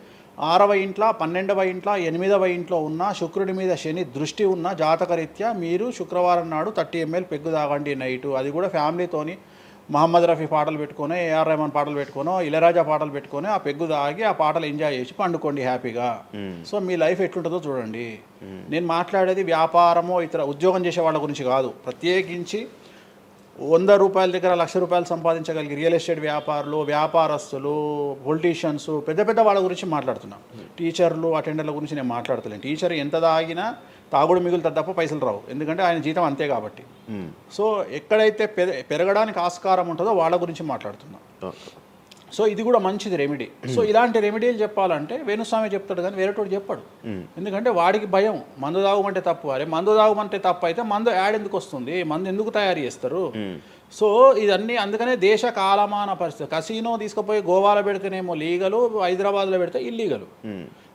Speaker 3: 6వ ఇంట్లో, 12వ ఇంట్లో, 8వ ఇంట్లో ఉన్న శుక్రుడి మీద శని దృష్టి ఉన్న జాతకరీత్యా మీరు శుక్రవారం నాడు 30 ml పెగ్గు తాగండి నైటు. అది కూడా ఫ్యామిలీతోని మహమ్మద్ రఫీ పాటలు పెట్టుకొని, ఏఆర్ రెహమాన్ పాటలు పెట్టుకొని, ఇళయరాజా పాటలు పెట్టుకొని ఆ పెగ్గు తాగి ఆ పాటలు ఎంజాయ్ చేసి పండుకోండి హ్యాపీగా. సో మీ లైఫ్ ఎట్లుంటుందో చూడండి. నేను మాట్లాడేది వ్యాపారమో ఇతర ఉద్యోగం చేసే వాళ్ళ గురించి కాదు. ప్రత్యేకించి 100 రూపాయల దగ్గర 1,00,000 రూపాయలు సంపాదించగలిగి రియల్ ఎస్టేట్ వ్యాపారులు, వ్యాపారస్తులు, పొలిటీషియన్స్, పెద్ద వాళ్ళ గురించి మాట్లాడుతున్నాను. టీచర్లు, అటెండర్ల గురించి నేను మాట్లాడతలేను. టీచర్ ఎంత తాగినా తాగుడు మిగులుతుంది తప్ప పైసలు రావు. ఎందుకంటే ఆయన జీతం అంతే కాబట్టి. సో ఎక్కడైతే పెరగడానికి ఆస్కారం ఉంటుందో వాళ్ళ గురించి మాట్లాడుతున్నాను. సో ఇది కూడా మంచిది రెమెడీ. సో ఇలాంటి రెమెడీలు చెప్పాలంటే వేణుస్వామి చెప్తాడు కానీ వేరేటోడు చెప్పాడు. ఎందుకంటే వాడికి భయం. మందు తాగమంటే తప్పు. అరే మందు తాగమంటే తప్పు అయితే మందు యాడ్ ఎందుకు వస్తుంది? మందు ఎందుకు తయారు చేస్తారు? సో ఇదన్నీ అందుకనే దేశ కాలమాన పరిస్థితి. కసినో తీసుకుపోయి గోవాలో పెడితేనేమో లీగలు, హైదరాబాద్లో పెడితే ఇల్లీగలు.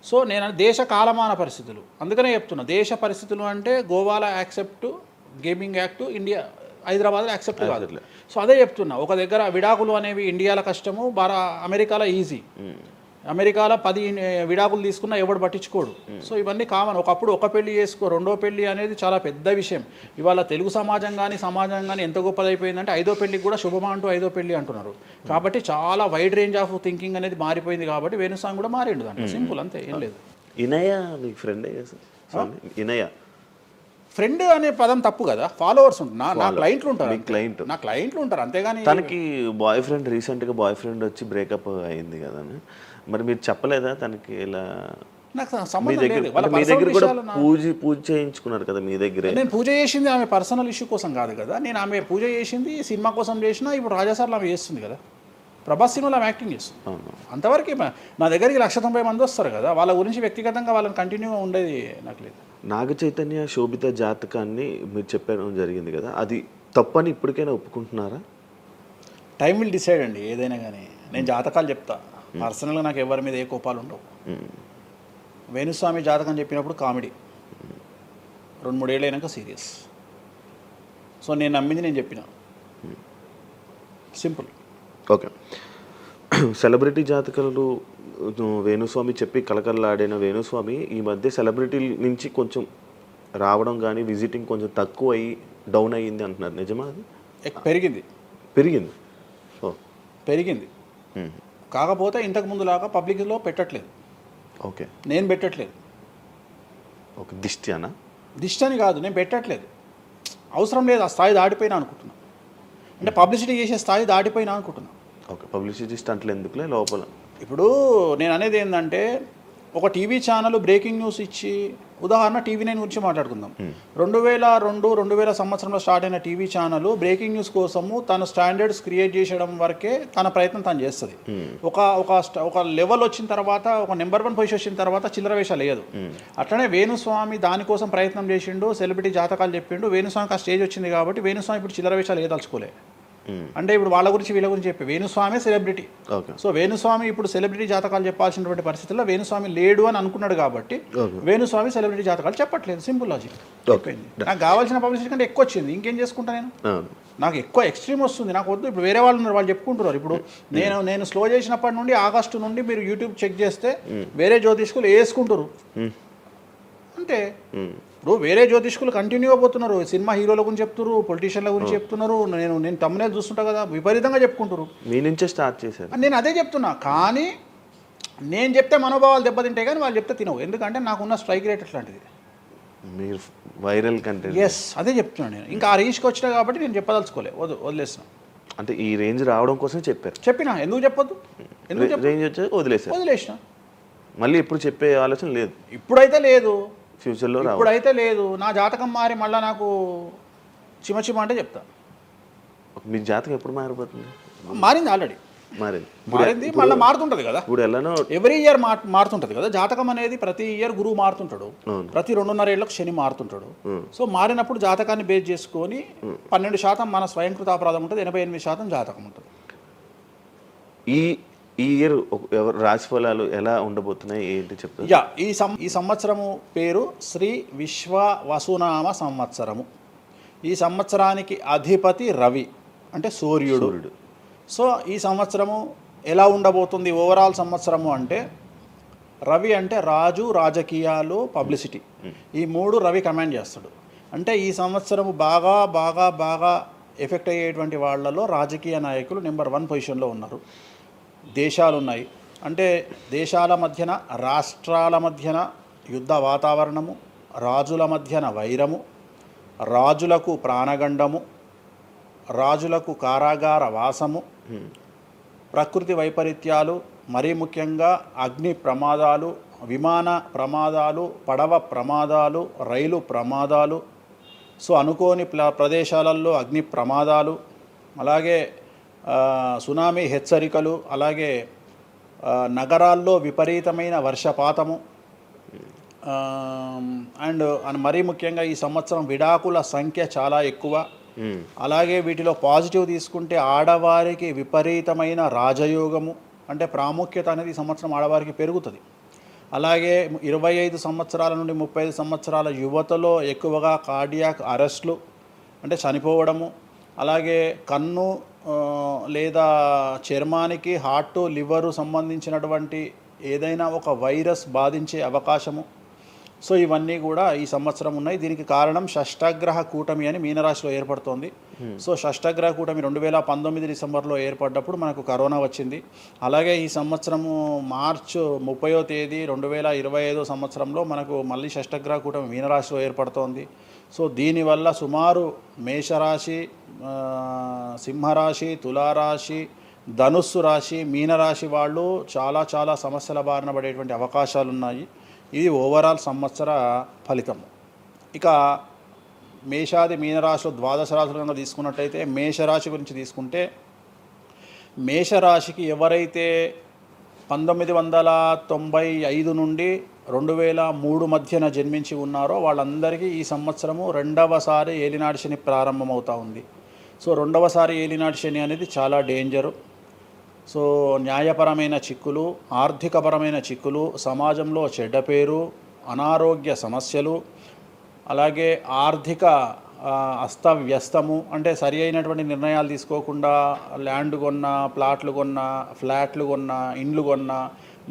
Speaker 3: సో నేను దేశ కాలమాన పరిస్థితులు అందుకనే చెప్తున్నా. దేశ పరిస్థితులు అంటే గోవాలో యాక్సెప్ట్ గేమింగ్ యాక్ట్, ఇండియా హైదరాబాద్లో యాక్సెప్ట్ కాదు. సో అదే చెప్తున్నా. ఒక దగ్గర విడాకులు అనేవి ఇండియాలో కష్టము, అమెరికాలో ఈజీ. అమెరికాలో 10 విడాకులు తీసుకున్నా ఎవడు పట్టించుకోడు. సో ఇవన్నీ కామన్. ఒకప్పుడు ఒక పెళ్లి చేసుకో, రెండో పెళ్లి అనేది చాలా పెద్ద విషయం. ఇవాళ తెలుగు సమాజం కానీ ఎంత గొప్పదైపోయిందంటే 5వ పెళ్లికి కూడా శుభమా అంటూ 5వ పెళ్లి అంటున్నారు. కాబట్టి చాలా వైడ్ రేంజ్ ఆఫ్ థింకింగ్ అనేది మారిపోయింది. కాబట్టి వేణుస్వామి కూడా మారిండు దాంట్లో. సింపుల్, అంతే, ఏం లేదు.
Speaker 2: ఇనయ మీ ఫ్రెండే ఇనయ
Speaker 3: ఫ్రెండ్ అనే పదం తప్పు కదా. ఫాలోవర్స్ ఉంటారు, నా క్లయింట్లు ఉంటారు, అంతేగాని
Speaker 2: తనకి రీసెంట్గా బాయ్ ఫ్రెండ్ వచ్చి బ్రేకప్ అయింది కదా. మరి మీరు చెప్పలేదా తనకి ఇలా?
Speaker 3: నాకు సంబంధం లేదు.
Speaker 2: మీ దగ్గర కూడా పూజ చేయించుకున్నారు కదా మీ దగ్గర.
Speaker 3: నేను పూజ చేసింది ఆమె పర్సనల్ ఇష్యూ కోసం కాదు కదా. నేను ఆమె పూజ చేసింది సినిమా కోసం చేసినా. ఇప్పుడు రాజాసార్లు ఆమె చేస్తుంది కదా, ప్రభాస్ సినిమాలో ఆమె యాక్టింగ్ చేస్తుంది. అంతవరకు నా దగ్గరికి 190 మంది వస్తారు కదా. వాళ్ళ గురించి వ్యక్తిగతంగా వాళ్ళని కంటిన్యూగా ఉండేది నాకు లేదు.
Speaker 2: నాగ చైతన్య శోభిత జాతకాన్ని మీరు చెప్పడం జరిగింది కదా, అది తప్పని ఇప్పటికైనా ఒప్పుకుంటున్నారా?
Speaker 3: టైం విల్ డిసైడ్ అండి ఏదైనా కానీ. నేను జాతకాలు చెప్తా. పర్సనల్గా నాకు ఎవరి మీద ఏ కోపాలు ఉండవు. వేణుస్వామి జాతకం చెప్పినప్పుడు కామెడీ, 2-3 ఏళ్ళు అయినాక సీరియస్. సో నేను నమ్మింది నేను చెప్పిన, సింపుల్.
Speaker 2: ఓకే. సెలబ్రిటీ జాతకాలు వేణుస్వామి చెప్పి కలకల్లాడిన వేణుస్వామి ఈ మధ్య సెలబ్రిటీ నుంచి కొంచెం రావడం కానీ విజిటింగ్ కొంచెం తక్కువ అయ్యి డౌన్ అయ్యింది అంటున్నారు. నిజమా? అది
Speaker 3: పెరిగింది. కాకపోతే ఇంతకు ముందులాగా పబ్లిక్లో పెట్టట్లేదు.
Speaker 2: ఓకే.
Speaker 3: నేను పెట్టట్లేదు.
Speaker 2: ఓకే. దిష్టి అని
Speaker 3: కాదు, నేను పెట్టట్లేదు. అవసరం లేదు. ఆ స్థాయి దాటిపోయినా అనుకుంటున్నా. అంటే పబ్లిసిటీ చేసే స్థాయి దాటిపోయినా అనుకుంటున్నా.
Speaker 2: ఓకే. పబ్లిసిటీ స్టంట్లు ఎందుకులే లోపల.
Speaker 3: ఇప్పుడు నేను అనేది ఏంటంటే, ఒక టీవీ ఛానల్ బ్రేకింగ్ న్యూస్ ఇచ్చి ఉదాహరణ TV9 గురించి మాట్లాడుకుందాం. 2002 సంవత్సరంలో స్టార్ట్ అయిన టీవీ ఛానల్ బ్రేకింగ్ న్యూస్ కోసము తన స్టాండర్డ్స్ క్రియేట్ చేయడం వరకే తన ప్రయత్నం తను చేస్తుంది. ఒక లెవెల్ వచ్చిన తర్వాత, ఒక నెంబర్ 1 పొజిషన్ వచ్చిన తర్వాత చిల్లర వేషాలు లేదు. అట్లనే వేణుస్వామి దానికోసం ప్రయత్నం చేసిండు, సెలబ్రిటీ జాతకాలు చెప్పిండు. వేణుస్వామికి ఆ స్టేజ్ వచ్చింది కాబట్టి వేణుస్వామి ఇప్పుడు చిల్లర వేషాలు ఏదలుచుకోలే. అంటే ఇప్పుడు వాళ్ళ గురించి వీళ్ళ గురించి చెప్పి వేణుస్వామి సెలబ్రిటీ. సో వేణుస్వామి ఇప్పుడు సెలబ్రిటీ జాతకాలు చెప్పాల్సినటువంటి పరిస్థితుల్లో వేణుస్వామి లేడు అని అనుకున్నాడు కాబట్టి వేణుస్వామి సెలబ్రిటీ జాతకాలు చెప్పట్లేదు. Simple logic. నాకు కావాల్సిన పబ్లిసిటీ కంటే ఎక్కువ వచ్చింది, ఇంకేం చేసుకుంటా నేను? నాకు ఎక్కువ ఎక్స్ట్రీమ్ వస్తుంది, నాకు వద్దు. ఇప్పుడు వేరే వాళ్ళు ఉన్నారు, వాళ్ళు చెప్పుకుంటున్నారు. ఇప్పుడు నేను స్లో చేసినప్పటి నుండి ఆగస్టు నుండి మీరు యూట్యూబ్ చెక్ చేస్తే వేరే జ్యోతిష్కులు వేసుకుంటారు అంటే. ఇప్పుడు వేరే జ్యోతిష్కులు కంటిన్యూ అయిపోతున్నారు, సినిమా హీరోల గురించి చెప్తున్నారు, పొలిటీషియన్ల గురించి చెప్తున్నారు. నేను తమ్మునే చూస్తుంటా కదా, విపరీతంగా చెప్పుకుంటారు.
Speaker 2: మీ నుంచే స్టార్ట్ చేశారు.
Speaker 3: నేను అదే చెప్తున్నా. కానీ నేను చెప్తే మనోభావాలు దెబ్బతింటే కానీ వాళ్ళు చెప్తే తినవు. ఎందుకంటే నాకున్న స్ట్రైక్ రేట్ అట్లాంటిది.
Speaker 2: మీరు వైరల్ కంటెంట్.
Speaker 3: ఎస్, అదే చెప్తున్నాను నేను. ఇంకా ఆ రేంజ్కి వచ్చినా కాబట్టి నేను చెప్పదలుచుకోలే, వదిలేసిన.
Speaker 2: అంటే ఈ రేంజ్ రావడం కోసం చెప్పారు.
Speaker 3: చెప్పినా ఎందుకు చెప్పొద్దు, ఎందుకు
Speaker 2: రేంజ్ వచ్చి
Speaker 3: వదిలేసిన.
Speaker 2: మళ్ళీ ఎప్పుడు చెప్పే ఆలోచన లేదు.
Speaker 3: ఇప్పుడైతే లేదు,
Speaker 2: ఫ్యూచర్లో
Speaker 3: ఇప్పుడైతే లేదు. నా జాతకం మారి మళ్ళీ నాకు చిమ అంటే చెప్తా.
Speaker 2: మీ జాతకం ఎప్పుడు మారిపోతుంది?
Speaker 3: మారింది, ఆల్రెడీ మారింది, మళ్ళీ మారుతుంటది కదా.
Speaker 2: ఇప్పుడు ఎలానో
Speaker 3: ఎవ్రీ ఇయర్ మారుతుంటది కదా జాతకం అనేది. ప్రతి ఇయర్ గురువు మారుతుంటాడు, ప్రతి 2.5 ఏళ్ళకు శని మారుతుంటాడు. సో మారినప్పుడు జాతకాన్ని బేస్ చేసుకొని 12% మన స్వయంకృత అపరాధం ఉంటుంది, 88% జాతకం ఉంటుంది.
Speaker 2: ఈ ఇయర్ రాశి ఫలాలు ఎలా ఉండబోతున్నాయి ఏంటి చెప్తారు?
Speaker 3: ఈ సంవత్సరము పేరు శ్రీ విశ్వ వసునామ సంవత్సరము. ఈ సంవత్సరానికి అధిపతి రవి, అంటే సూర్యుడు. సో ఈ సంవత్సరము ఎలా ఉండబోతుంది ఓవరాల్ సంవత్సరము అంటే, రవి అంటే రాజు, రాజకీయాలు, పబ్లిసిటీ, ఈ 3 రవి కమాండ్ చేస్తాడు. అంటే ఈ సంవత్సరము బాగా బాగా బాగా ఎఫెక్ట్ అయ్యేటువంటి వాళ్ళలో రాజకీయ నాయకులు నెంబర్ 1 పొజిషన్లో ఉన్నారు. దేశాలు ఉన్నాయి, అంటే దేశాల మధ్యన, రాష్ట్రాల మధ్యన యుద్ధ వాతావరణము, రాజుల మధ్యన వైరము, రాజులకు ప్రాణగండము, రాజులకు కారాగార వాసము, ప్రకృతి వైపరీత్యాలు, మరీ ముఖ్యంగా అగ్ని ప్రమాదాలు, విమాన ప్రమాదాలు, పడవ ప్రమాదాలు, రైలు ప్రమాదాలు, సో అనుకోని ప్రదేశాలలో అగ్ని ప్రమాదాలు, అలాగే సునామీ హెచ్చరికలు, అలాగే నగరాల్లో విపరీతమైన వర్షపాతము, అండ్ మరీ ముఖ్యంగా ఈ సంవత్సరం విడాకుల సంఖ్య చాలా ఎక్కువ. అలాగే వీటిలో పాజిటివ్ తీసుకుంటే ఆడవారికి విపరీతమైన రాజయోగము, అంటే ప్రాముఖ్యత అనేది ఈ సంవత్సరం ఆడవారికి పెరుగుతుంది. అలాగే 25 సంవత్సరాల నుండి 35 సంవత్సరాల యువతలో ఎక్కువగా కార్డియాక్ అరెస్ట్లు, అంటే చనిపోవడము, అలాగే కన్ను లేదా చర్మానికి హార్ట్, లివరు సంబంధించినటువంటి ఏదైనా ఒక వైరస్ బాధించే అవకాశము. సో ఇవన్నీ కూడా ఈ సంవత్సరం ఉన్నాయి. దీనికి కారణం షష్టగ్రహ కూటమి అని మీనరాశిలో ఏర్పడుతోంది. సో షష్టగ్రహ కూటమి 2019 డిసెంబర్లో ఏర్పడ్డప్పుడు మనకు కరోనా వచ్చింది. అలాగే ఈ సంవత్సరము మార్చ్ 30వ తేదీ 2025 సంవత్సరంలో మనకు మళ్ళీ షష్టగ్రహ కూటమి మీనరాశిలో ఏర్పడుతోంది. సో దీనివల్ల సుమారు మేషరాశి, సింహరాశి, తులారాశి, ధనుస్సు రాశి, మీనరాశి వాళ్ళు చాలా చాలా సమస్యల బారిన పడేటువంటి అవకాశాలు ఉన్నాయి. ఇది ఓవరాల్ సంవత్సర ఫలితం. ఇక మేషాది మీనరాశిలో ద్వాదశ రాశుల కనుక తీసుకున్నట్టయితే, మేషరాశి గురించి తీసుకుంటే, మేషరాశికి ఎవరైతే 1995 నుండి 2003 మధ్యన జన్మించి ఉన్నారో వాళ్ళందరికీ ఈ సంవత్సరము 2వసారి ఏలినాటి శని ప్రారంభమవుతూ ఉంది. సో 2వసారి ఏలినాటి శని అనేది చాలా డేంజరు. సో న్యాయపరమైన చిక్కులు, ఆర్థికపరమైన చిక్కులు, సమాజంలో చెడ్డ పేరు, అనారోగ్య సమస్యలు, అలాగే ఆర్థిక అస్తవ్యస్తము, అంటే సరి అయినటువంటి నిర్ణయాలు తీసుకోకుండా ల్యాండ్ కొన్నా, ప్లాట్లు కొన్నా, ఫ్లాట్లు కొన్నా, ఇండ్లు కొన్నా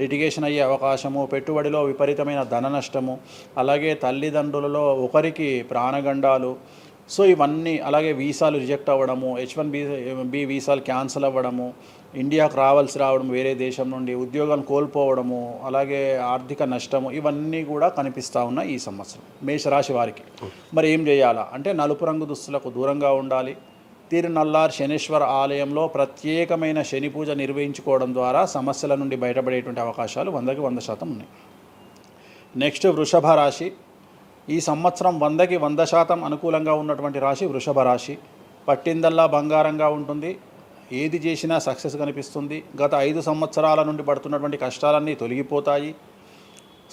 Speaker 3: లిటిగేషన్ అయ్యే అవకాశము, పెట్టుబడిలో విపరీతమైన ధన నష్టము, అలాగే తల్లిదండ్రులలో ఒకరికి ప్రాణగండాలు. సో ఇవన్నీ, అలాగే వీసాలు రిజెక్ట్ అవ్వడము, H1B వీసాలు క్యాన్సిల్ అవ్వడము, ఇండియాకు రావడం వేరే దేశం నుండి, ఉద్యోగం కోల్పోవడము, అలాగే ఆర్థిక నష్టము, ఇవన్నీ కూడా కనిపిస్తూ ఉన్నాయి ఈ సంవత్సరం మేషరాశి వారికి. మరి ఏం చేయాలా అంటే, నలుపు రంగు దుస్తులకు దూరంగా ఉండాలి. తిరునల్లార్ శనీశ్వర ఆలయంలో ప్రత్యేకమైన శని పూజ నిర్వహించుకోవడం ద్వారా సమస్యల నుండి బయటపడేటువంటి అవకాశాలు 100% ఉన్నాయి. నెక్స్ట్ వృషభ రాశి. ఈ సంవత్సరం 100కి 100% అనుకూలంగా ఉన్నటువంటి రాశి వృషభ రాశి. పట్టిందల్లా బంగారంగా ఉంటుంది, ఏది చేసినా సక్సెస్ కనిపిస్తుంది. గత 5 సంవత్సరాల నుండి పడుతున్నటువంటి కష్టాలన్నీ తొలగిపోతాయి.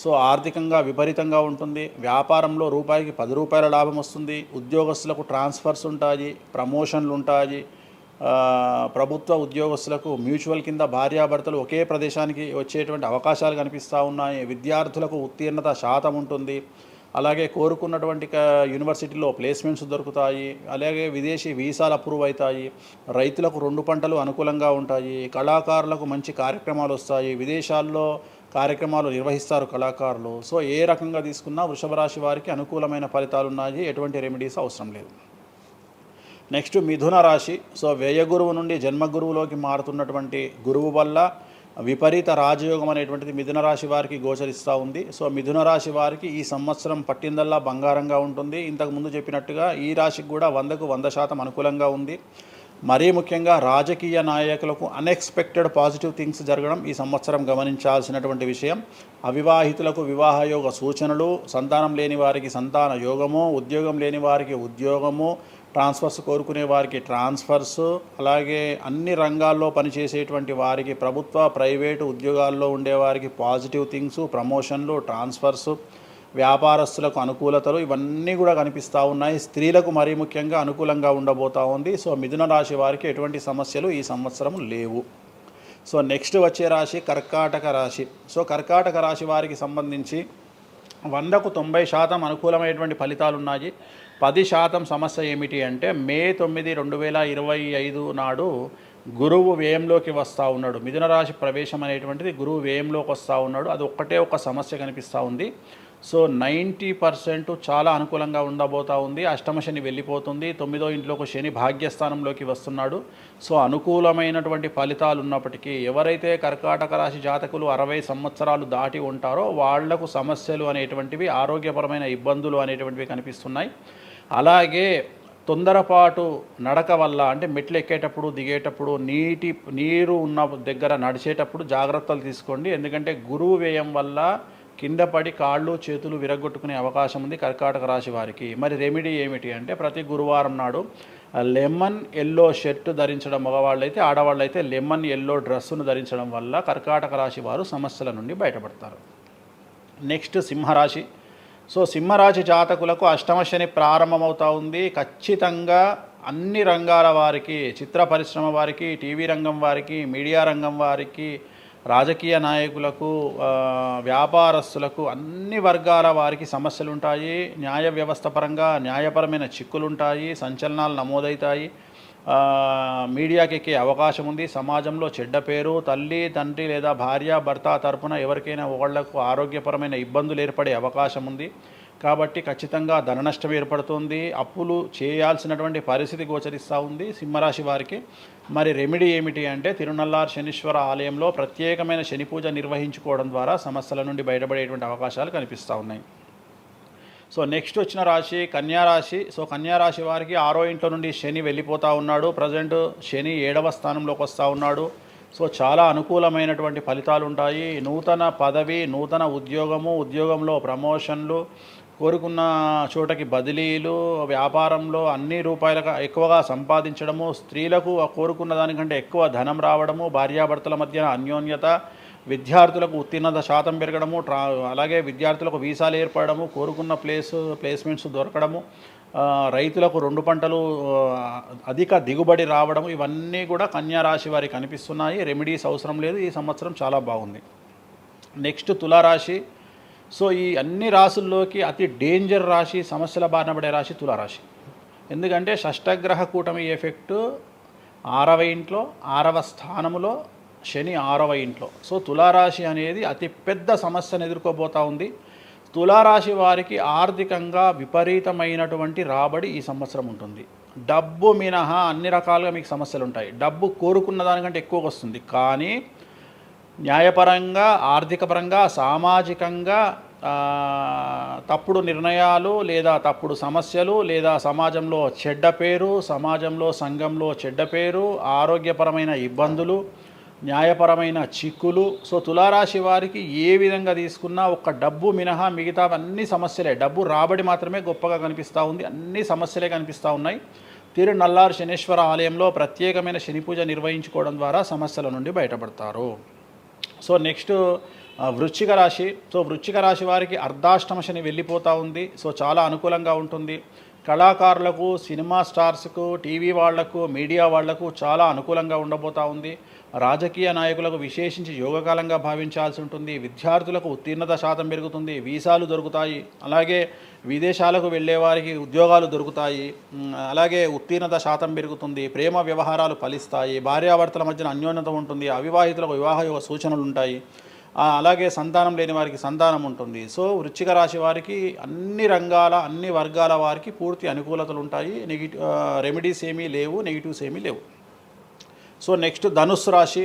Speaker 3: సో ఆర్థికంగా విపరీతంగా ఉంటుంది. వ్యాపారంలో రూపాయికి 10 రూపాయల లాభం వస్తుంది. ఉద్యోగస్తులకు ట్రాన్స్ఫర్స్ ఉంటాయి, ప్రమోషన్లు ఉంటాయి. ప్రభుత్వ ఉద్యోగస్తులకు మ్యూచువల్ కింద భార్యాభర్తలు ఒకే ప్రదేశానికి వచ్చేటువంటి అవకాశాలు కనిపిస్తూ ఉన్నాయి. విద్యార్థులకు ఉత్తీర్ణత శాతం ఉంటుంది. అలాగే కోరుకున్నటువంటి యూనివర్సిటీలో ప్లేస్మెంట్స్ దొరుకుతాయి. అలాగే విదేశీ వీసాలు అప్రూవ్ అవుతాయి. రైతులకు 2 పంటలు అనుకూలంగా ఉంటాయి. కళాకారులకు మంచి కార్యక్రమాలు వస్తాయి. విదేశాల్లో కార్యక్రమాలు నిర్వహిస్తారు కళాకారులు. సో ఏ రకంగా తీసుకున్నా వృషభ రాశి వారికి అనుకూలమైన ఫలితాలు ఉన్నాయి, ఎటువంటి రెమెడీస్ అవసరం లేదు. నెక్స్ట్ మిథున రాశి. సో వ్యయగురువు నుండి జన్మగురువులోకి మారుతున్నటువంటి గురువు వల్ల విపరీత రాజయోగం అనేటువంటిది మిథున రాశి వారికి గోచరిస్తూ ఉంది. సో మిథున రాశి వారికి ఈ సంవత్సరం పట్టిందల్లా బంగారంగా ఉంటుంది. ఇంతకుముందు చెప్పినట్టుగా ఈ రాశికి కూడా 100కు 100% అనుకూలంగా ఉంది. మరీ ముఖ్యంగా రాజకీయ నాయకులకు అన్ఎక్స్పెక్టెడ్ పాజిటివ్ థింగ్స్ జరగడం ఈ సంవత్సరం గమనించాల్సినటువంటి విషయం. అవివాహితులకు వివాహయోగ సూచనలు, సంతానం లేని వారికి సంతాన యోగము, ఉద్యోగం లేని వారికి ఉద్యోగము, ట్రాన్స్ఫర్స్ కోరుకునే వారికి ట్రాన్స్ఫర్స్, అలాగే అన్ని రంగాల్లో పనిచేసేటువంటి వారికి ప్రభుత్వ ప్రైవేటు ఉద్యోగాల్లో ఉండేవారికి పాజిటివ్ థింగ్స్, ప్రమోషన్లు, ట్రాన్స్ఫర్స్, వ్యాపారస్తులకు అనుకూలతలు ఇవన్నీ కూడా కనిపిస్తూ ఉన్నాయి. స్త్రీలకు మరీ ముఖ్యంగా అనుకూలంగా ఉండబోతూ ఉంది. సో మిథున రాశి వారికి ఎటువంటి సమస్యలు ఈ సంవత్సరం లేవు. సో నెక్స్ట్ వచ్చే రాశి కర్కాటక రాశి. సో కర్కాటక రాశి వారికి సంబంధించి 100కు 90% అనుకూలమైనటువంటి ఫలితాలు ఉన్నాయి. 10% సమస్య ఏమిటి అంటే మే 9, 2025 నాడు గురువు వ్యయంలోకి వస్తూ ఉన్నాడు. మిథున రాశి ప్రవేశం అనేటువంటిది గురువు వ్యయంలోకి వస్తూ ఉన్నాడు. అది ఒక్కటే ఒక సమస్య కనిపిస్తూ ఉంది. సో 90% చాలా అనుకూలంగా ఉండబోతూ ఉంది. అష్టమ శని వెళ్ళిపోతుంది. 9వ ఇంట్లోకి శని భాగ్యస్థానంలోకి వస్తున్నాడు. సో అనుకూలమైనటువంటి ఫలితాలు ఉన్నప్పటికీ ఎవరైతే కర్కాటక రాశి జాతకులు 60 సంవత్సరాలు దాటి ఉంటారో వాళ్లకు సమస్యలు అనేటువంటివి, ఆరోగ్యపరమైన ఇబ్బందులు అనేటువంటివి కనిపిస్తున్నాయి. అలాగే తొందరపాటు నడక వల్ల, అంటే మెట్లు ఎక్కేటప్పుడు దిగేటప్పుడు నీరు ఉన్న దగ్గర నడిచేటప్పుడు జాగ్రత్తలు తీసుకోండి. ఎందుకంటే గురువు వ్యయం వల్ల కింద పడి కాళ్ళు చేతులు విరగొట్టుకునే అవకాశం ఉంది కర్కాటక రాశి వారికి. మరి రెమెడీ ఏమిటి అంటే ప్రతి గురువారం నాడు లెమన్ ఎల్లో షర్ట్ ధరించడం మగవాళ్ళైతే, ఆడవాళ్ళైతే లెమన్ ఎల్లో డ్రెస్సును ధరించడం వల్ల కర్కాటక రాశి వారు సమస్యల నుండి బయటపడతారు. నెక్స్ట్ సింహరాశి. సో సింహరాశి జాతకులకు అష్టమ శని ప్రారంభమవుతూ ఉంది. ఖచ్చితంగా అన్ని రంగాల వారికి, చిత్ర పరిశ్రమ వారికి, టీవీ రంగం వారికి, మీడియా రంగం వారికి, రాజకీయ నాయకులకు, వ్యాపారస్తులకు, అన్ని వర్గాల వారికి సమస్యలు ఉంటాయి. న్యాయ వ్యవస్థ పరంగా న్యాయపరమైన చిక్కులు ఉంటాయి, సంచలనాలు నమోదవుతాయి. మీడియాకి ఎక్కే అవకాశం ఉంది. సమాజంలో చెడ్డ పేరు, తల్లి తండ్రి లేదా భార్య భర్త తరపున ఎవరికైనా ఒకళ్లకు ఆరోగ్యపరమైన ఇబ్బందులు ఏర్పడే అవకాశం ఉంది. కాబట్టి ఖచ్చితంగా ధన నష్టం ఏర్పడుతుంది. అప్పులు చేయాల్సినటువంటి పరిస్థితి గోచరిస్తూ ఉంది సింహరాశి వారికి. మరి రెమెడీ ఏమిటి అంటే తిరునల్లార్ శనీశ్వర ఆలయంలో ప్రత్యేకమైన శని పూజ నిర్వహించుకోవడం ద్వారా సమస్యల నుండి బయటపడేటువంటి అవకాశాలు కనిపిస్తూ ఉన్నాయి. సో నెక్స్ట్ వచ్చిన రాశి కన్యారాశి. సో కన్యారాశి వారికి 6వ ఇంట్లో నుండి శని వెళ్ళిపోతూ ఉన్నాడు. ప్రజెంట్ శని 7వ స్థానంలోకి వస్తూ ఉన్నాడు. సో చాలా అనుకూలమైనటువంటి ఫలితాలు ఉంటాయి. నూతన పదవి, నూతన ఉద్యోగము, ఉద్యోగంలో ప్రమోషన్లు, కోరుకున్న చోటకి బదిలీలు, వ్యాపారంలో అన్ని రూపాయలకు ఎక్కువగా సంపాదించడము, స్త్రీలకు కోరుకున్న దానికంటే ఎక్కువ ధనం రావడము, భార్యాభర్తల మధ్య అన్యోన్యత, విద్యార్థులకు ఉత్తీర్ణత శాతం పెరగడము, అలాగే విద్యార్థులకు వీసాలు ఏర్పడము, కోరుకున్న ప్లేస్మెంట్స్ దొరకడము, రైతులకు 2 పంటలు అధిక దిగుబడి రావడము, ఇవన్నీ కూడా కన్యారాశి వారికి కనిపిస్తున్నాయి. రెమెడీస్ అవసరం లేదు. ఈ సంవత్సరం చాలా బాగుంది. నెక్స్ట్ తులారాశి. సో ఈ అన్ని రాశుల్లోకి అతి డేంజర్ రాశి, సమస్యల బారిన పడే రాశి తులారాశి. ఎందుకంటే షష్టగ్రహ కూటమి ఎఫెక్టు 6వ ఇంట్లో, 6వ స్థానములో శని 6వ ఇంట్లో. సో తులారాశి అనేది అతి పెద్ద సమస్యను ఎదుర్కోబోతూ ఉంది. తులారాశి వారికి ఆర్థికంగా విపరీతమైనటువంటి రాబడి ఈ సంవత్సరం ఉంటుంది. డబ్బు మినహా అన్ని రకాలుగా మీకు సమస్యలు ఉంటాయి. డబ్బు కోరుకున్న దానికంటే ఎక్కువ వస్తుంది, కానీ న్యాయపరంగా, ఆర్థికపరంగా, సామాజికంగా తప్పుడు నిర్ణయాలు లేదా తప్పుడు సమస్యలు లేదా సమాజంలో చెడ్డ పేరు, సమాజంలో సంఘంలో చెడ్డ పేరు, ఆరోగ్యపరమైన ఇబ్బందులు, న్యాయపరమైన చిక్కులు. సో తులారాశి వారికి ఏ విధంగా తీసుకున్నా ఒక్క డబ్బు మినహా మిగతా అన్ని సమస్యలే. డబ్బు రాబడి మాత్రమే గొప్పగా కనిపిస్తూ ఉంది, అన్ని సమస్యలే కనిపిస్తూ ఉన్నాయి. తిరునల్లారు శనీశ్వర ఆలయంలో ప్రత్యేకమైన శని పూజ నిర్వహించుకోవడం ద్వారా సమస్యల నుండి బయటపడతారు. సో నెక్స్ట్ వృశ్చిక రాశి. సో వృశ్చిక రాశి వారికి అర్ధాష్టమ శని వెళ్ళిపోతూ ఉంది. సో చాలా అనుకూలంగా ఉంటుంది. కళాకారులకు, సినిమా స్టార్స్కు, టీవీ వాళ్లకు, మీడియా వాళ్లకు చాలా అనుకూలంగా ఉండబోతూ ఉంది. రాజకీయ నాయకులకు విశేషించి యోగకాలంగా భావించాల్సి ఉంటుంది. విద్యార్థులకు ఉత్తీర్ణత శాతం పెరుగుతుంది, వీసాలు దొరుకుతాయి. అలాగే విదేశాలకు వెళ్ళే వారికి ఉద్యోగాలు దొరుకుతాయి. అలాగే ఉత్తీర్ణత శాతం పెరుగుతుంది. ప్రేమ వ్యవహారాలు ఫలిస్తాయి. భార్యాభర్తల మధ్యన అన్యోన్యత ఉంటుంది. అవివాహితులకు వివాహ సూచనలు ఉంటాయి. అలాగే సంతానం లేని వారికి సంతానం ఉంటుంది. సో వృశ్చిక రాశి వారికి అన్ని రంగాల, అన్ని వర్గాల వారికి పూర్తి అనుకూలతలు ఉంటాయి. రెమెడీస్ ఏమీ లేవు, నెగిటివ్స్ ఏమీ లేవు. సో నెక్స్ట్ ధనుస్సు రాశి.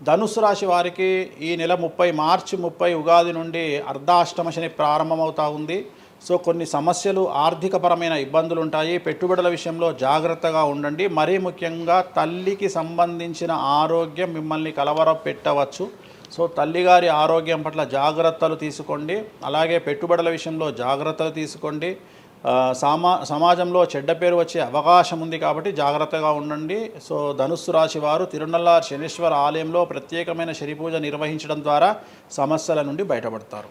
Speaker 3: ధనుస్సు రాశి వారికి ఈ నెల మార్చి 30 ఉగాది నుండి అర్ధాష్టమ శని ప్రారంభమవుతూ ఉంది. సో కొన్ని సమస్యలు, ఆర్థికపరమైన ఇబ్బందులు ఉంటాయి. పెట్టుబడుల విషయంలో జాగ్రత్తగా ఉండండి. మరీ ముఖ్యంగా తల్లికి సంబంధించిన ఆరోగ్యం మిమ్మల్ని కలవరపెట్టవచ్చు. సో తల్లిగారి ఆరోగ్యం పట్ల జాగ్రత్తలు తీసుకోండి. అలాగే పెట్టుబడుల విషయంలో జాగ్రత్తలు తీసుకోండి. సమాజంలో చెడ్డ పేరు వచ్చే అవకాశం ఉంది కాబట్టి జాగ్రత్తగా ఉండండి. సో ధనుస్సు రాశి వారు తిరునల్లారు శనీశ్వర ఆలయంలో ప్రత్యేకమైన శని పూజ నిర్వహించడం ద్వారా సమస్యల నుండి బయటపడతారు.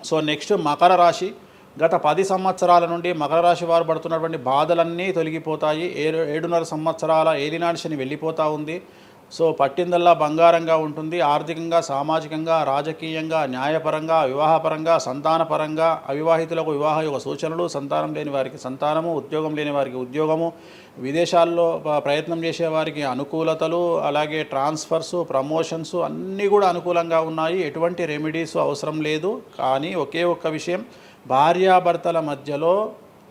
Speaker 3: సో నెక్స్ట్ మకర రాశి. గత 10 సంవత్సరాల నుండి మకర రాశి వారు పడుతున్నటువంటి బాధలన్నీ తొలగిపోతాయి. 7.5 సంవత్సరాల ఏలినాటి శని వెళ్ళిపోతూ ఉంది. సో పట్టిందల్లా బంగారంగా ఉంటుంది. ఆర్థికంగా, సామాజికంగా, రాజకీయంగా, న్యాయపరంగా, వివాహపరంగా, సంతానపరంగా, అవివాహితులకు వివాహ యొక్క సూచనలు, సంతానం లేని వారికి సంతానము, ఉద్యోగం లేని వారికి ఉద్యోగము, విదేశాల్లో ప్రయత్నం చేసే వారికి అనుకూలతలు, అలాగే ట్రాన్స్ఫర్సు, ప్రమోషన్స్ అన్నీ కూడా అనుకూలంగా ఉన్నాయి. ఎటువంటి రెమెడీస్ అవసరం లేదు. కానీ ఒకే ఒక్క విషయం, భార్యాభర్తల మధ్యలో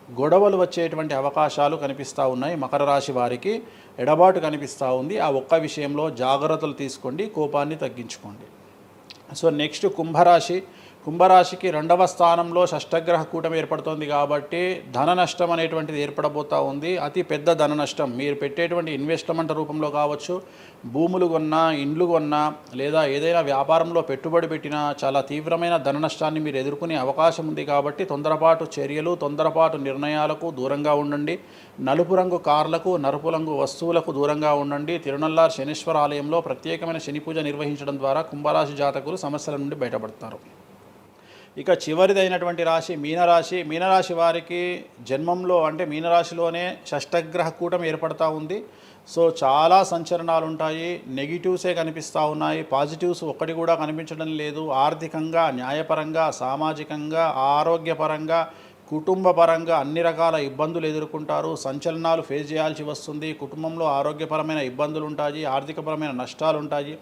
Speaker 3: గొడవలు వచ్చేటువంటి అవకాశాలు కనిపిస్తూ ఉన్నాయి. మకర రాశి వారికి ఎడబాటు కనిపిస్తూ ఉంది. ఆ ఒక్క విషయంలో జాగ్రత్తలు తీసుకోండి, కోపాన్ని తగ్గించుకోండి. సో నెక్స్ట్ కుంభరాశి. కుంభరాశికి 2వ స్థానంలో షష్టగ్రహ కూటమి ఏర్పడుతోంది కాబట్టి ధన నష్టం అనేటువంటిది ఏర్పడబోతూ ఉంది. అతి పెద్ద ధన నష్టం మీరు పెట్టేటువంటి ఇన్వెస్ట్మెంట్ రూపంలో కావచ్చు, భూములు కొన్నా, ఇండ్లు కొన్నా, లేదా ఏదైనా వ్యాపారంలో పెట్టుబడి పెట్టినా చాలా తీవ్రమైన ధన నష్టాన్ని మీరు ఎదుర్కొనే అవకాశం ఉంది. కాబట్టి తొందరపాటు చర్యలు, తొందరపాటు నిర్ణయాలకు దూరంగా ఉండండి. నలుపు రంగు కార్లకు, నలుపు రంగు వస్తువులకు దూరంగా ఉండండి. తిరునల్లారు శనీశ్వర ఆలయంలో ప్రత్యేకమైన శని పూజ నిర్వహించడం ద్వారా కుంభరాశి జాతకులు సమస్యల నుండి బయటపడతారు. ఇక చివరిదైనటువంటి రాశి మీనరాశి. మీనరాశి వారికి జన్మంలో అంటే మీనరాశిలోనే షష్టగ్రహ కూటమి ఏర్పడతా ఉంది. సో చాలా సంచలనాలు ఉంటాయి. నెగిటివ్సే కనిపిస్తూ ఉన్నాయి, పాజిటివ్స్ ఒక్కటి కూడా కనిపించడం లేదు. ఆర్థికంగా, న్యాయపరంగా, సామాజికంగా, ఆరోగ్యపరంగా, కుటుంబపరంగా అన్ని రకాల ఇబ్బందులు ఎదుర్కొంటారు. సంచలనాలు ఫేస్ చేయాల్సి వస్తుంది. కుటుంబంలో ఆరోగ్యపరమైన ఇబ్బందులు ఉంటాయి, ఆర్థికపరమైన నష్టాలు ఉంటాయి,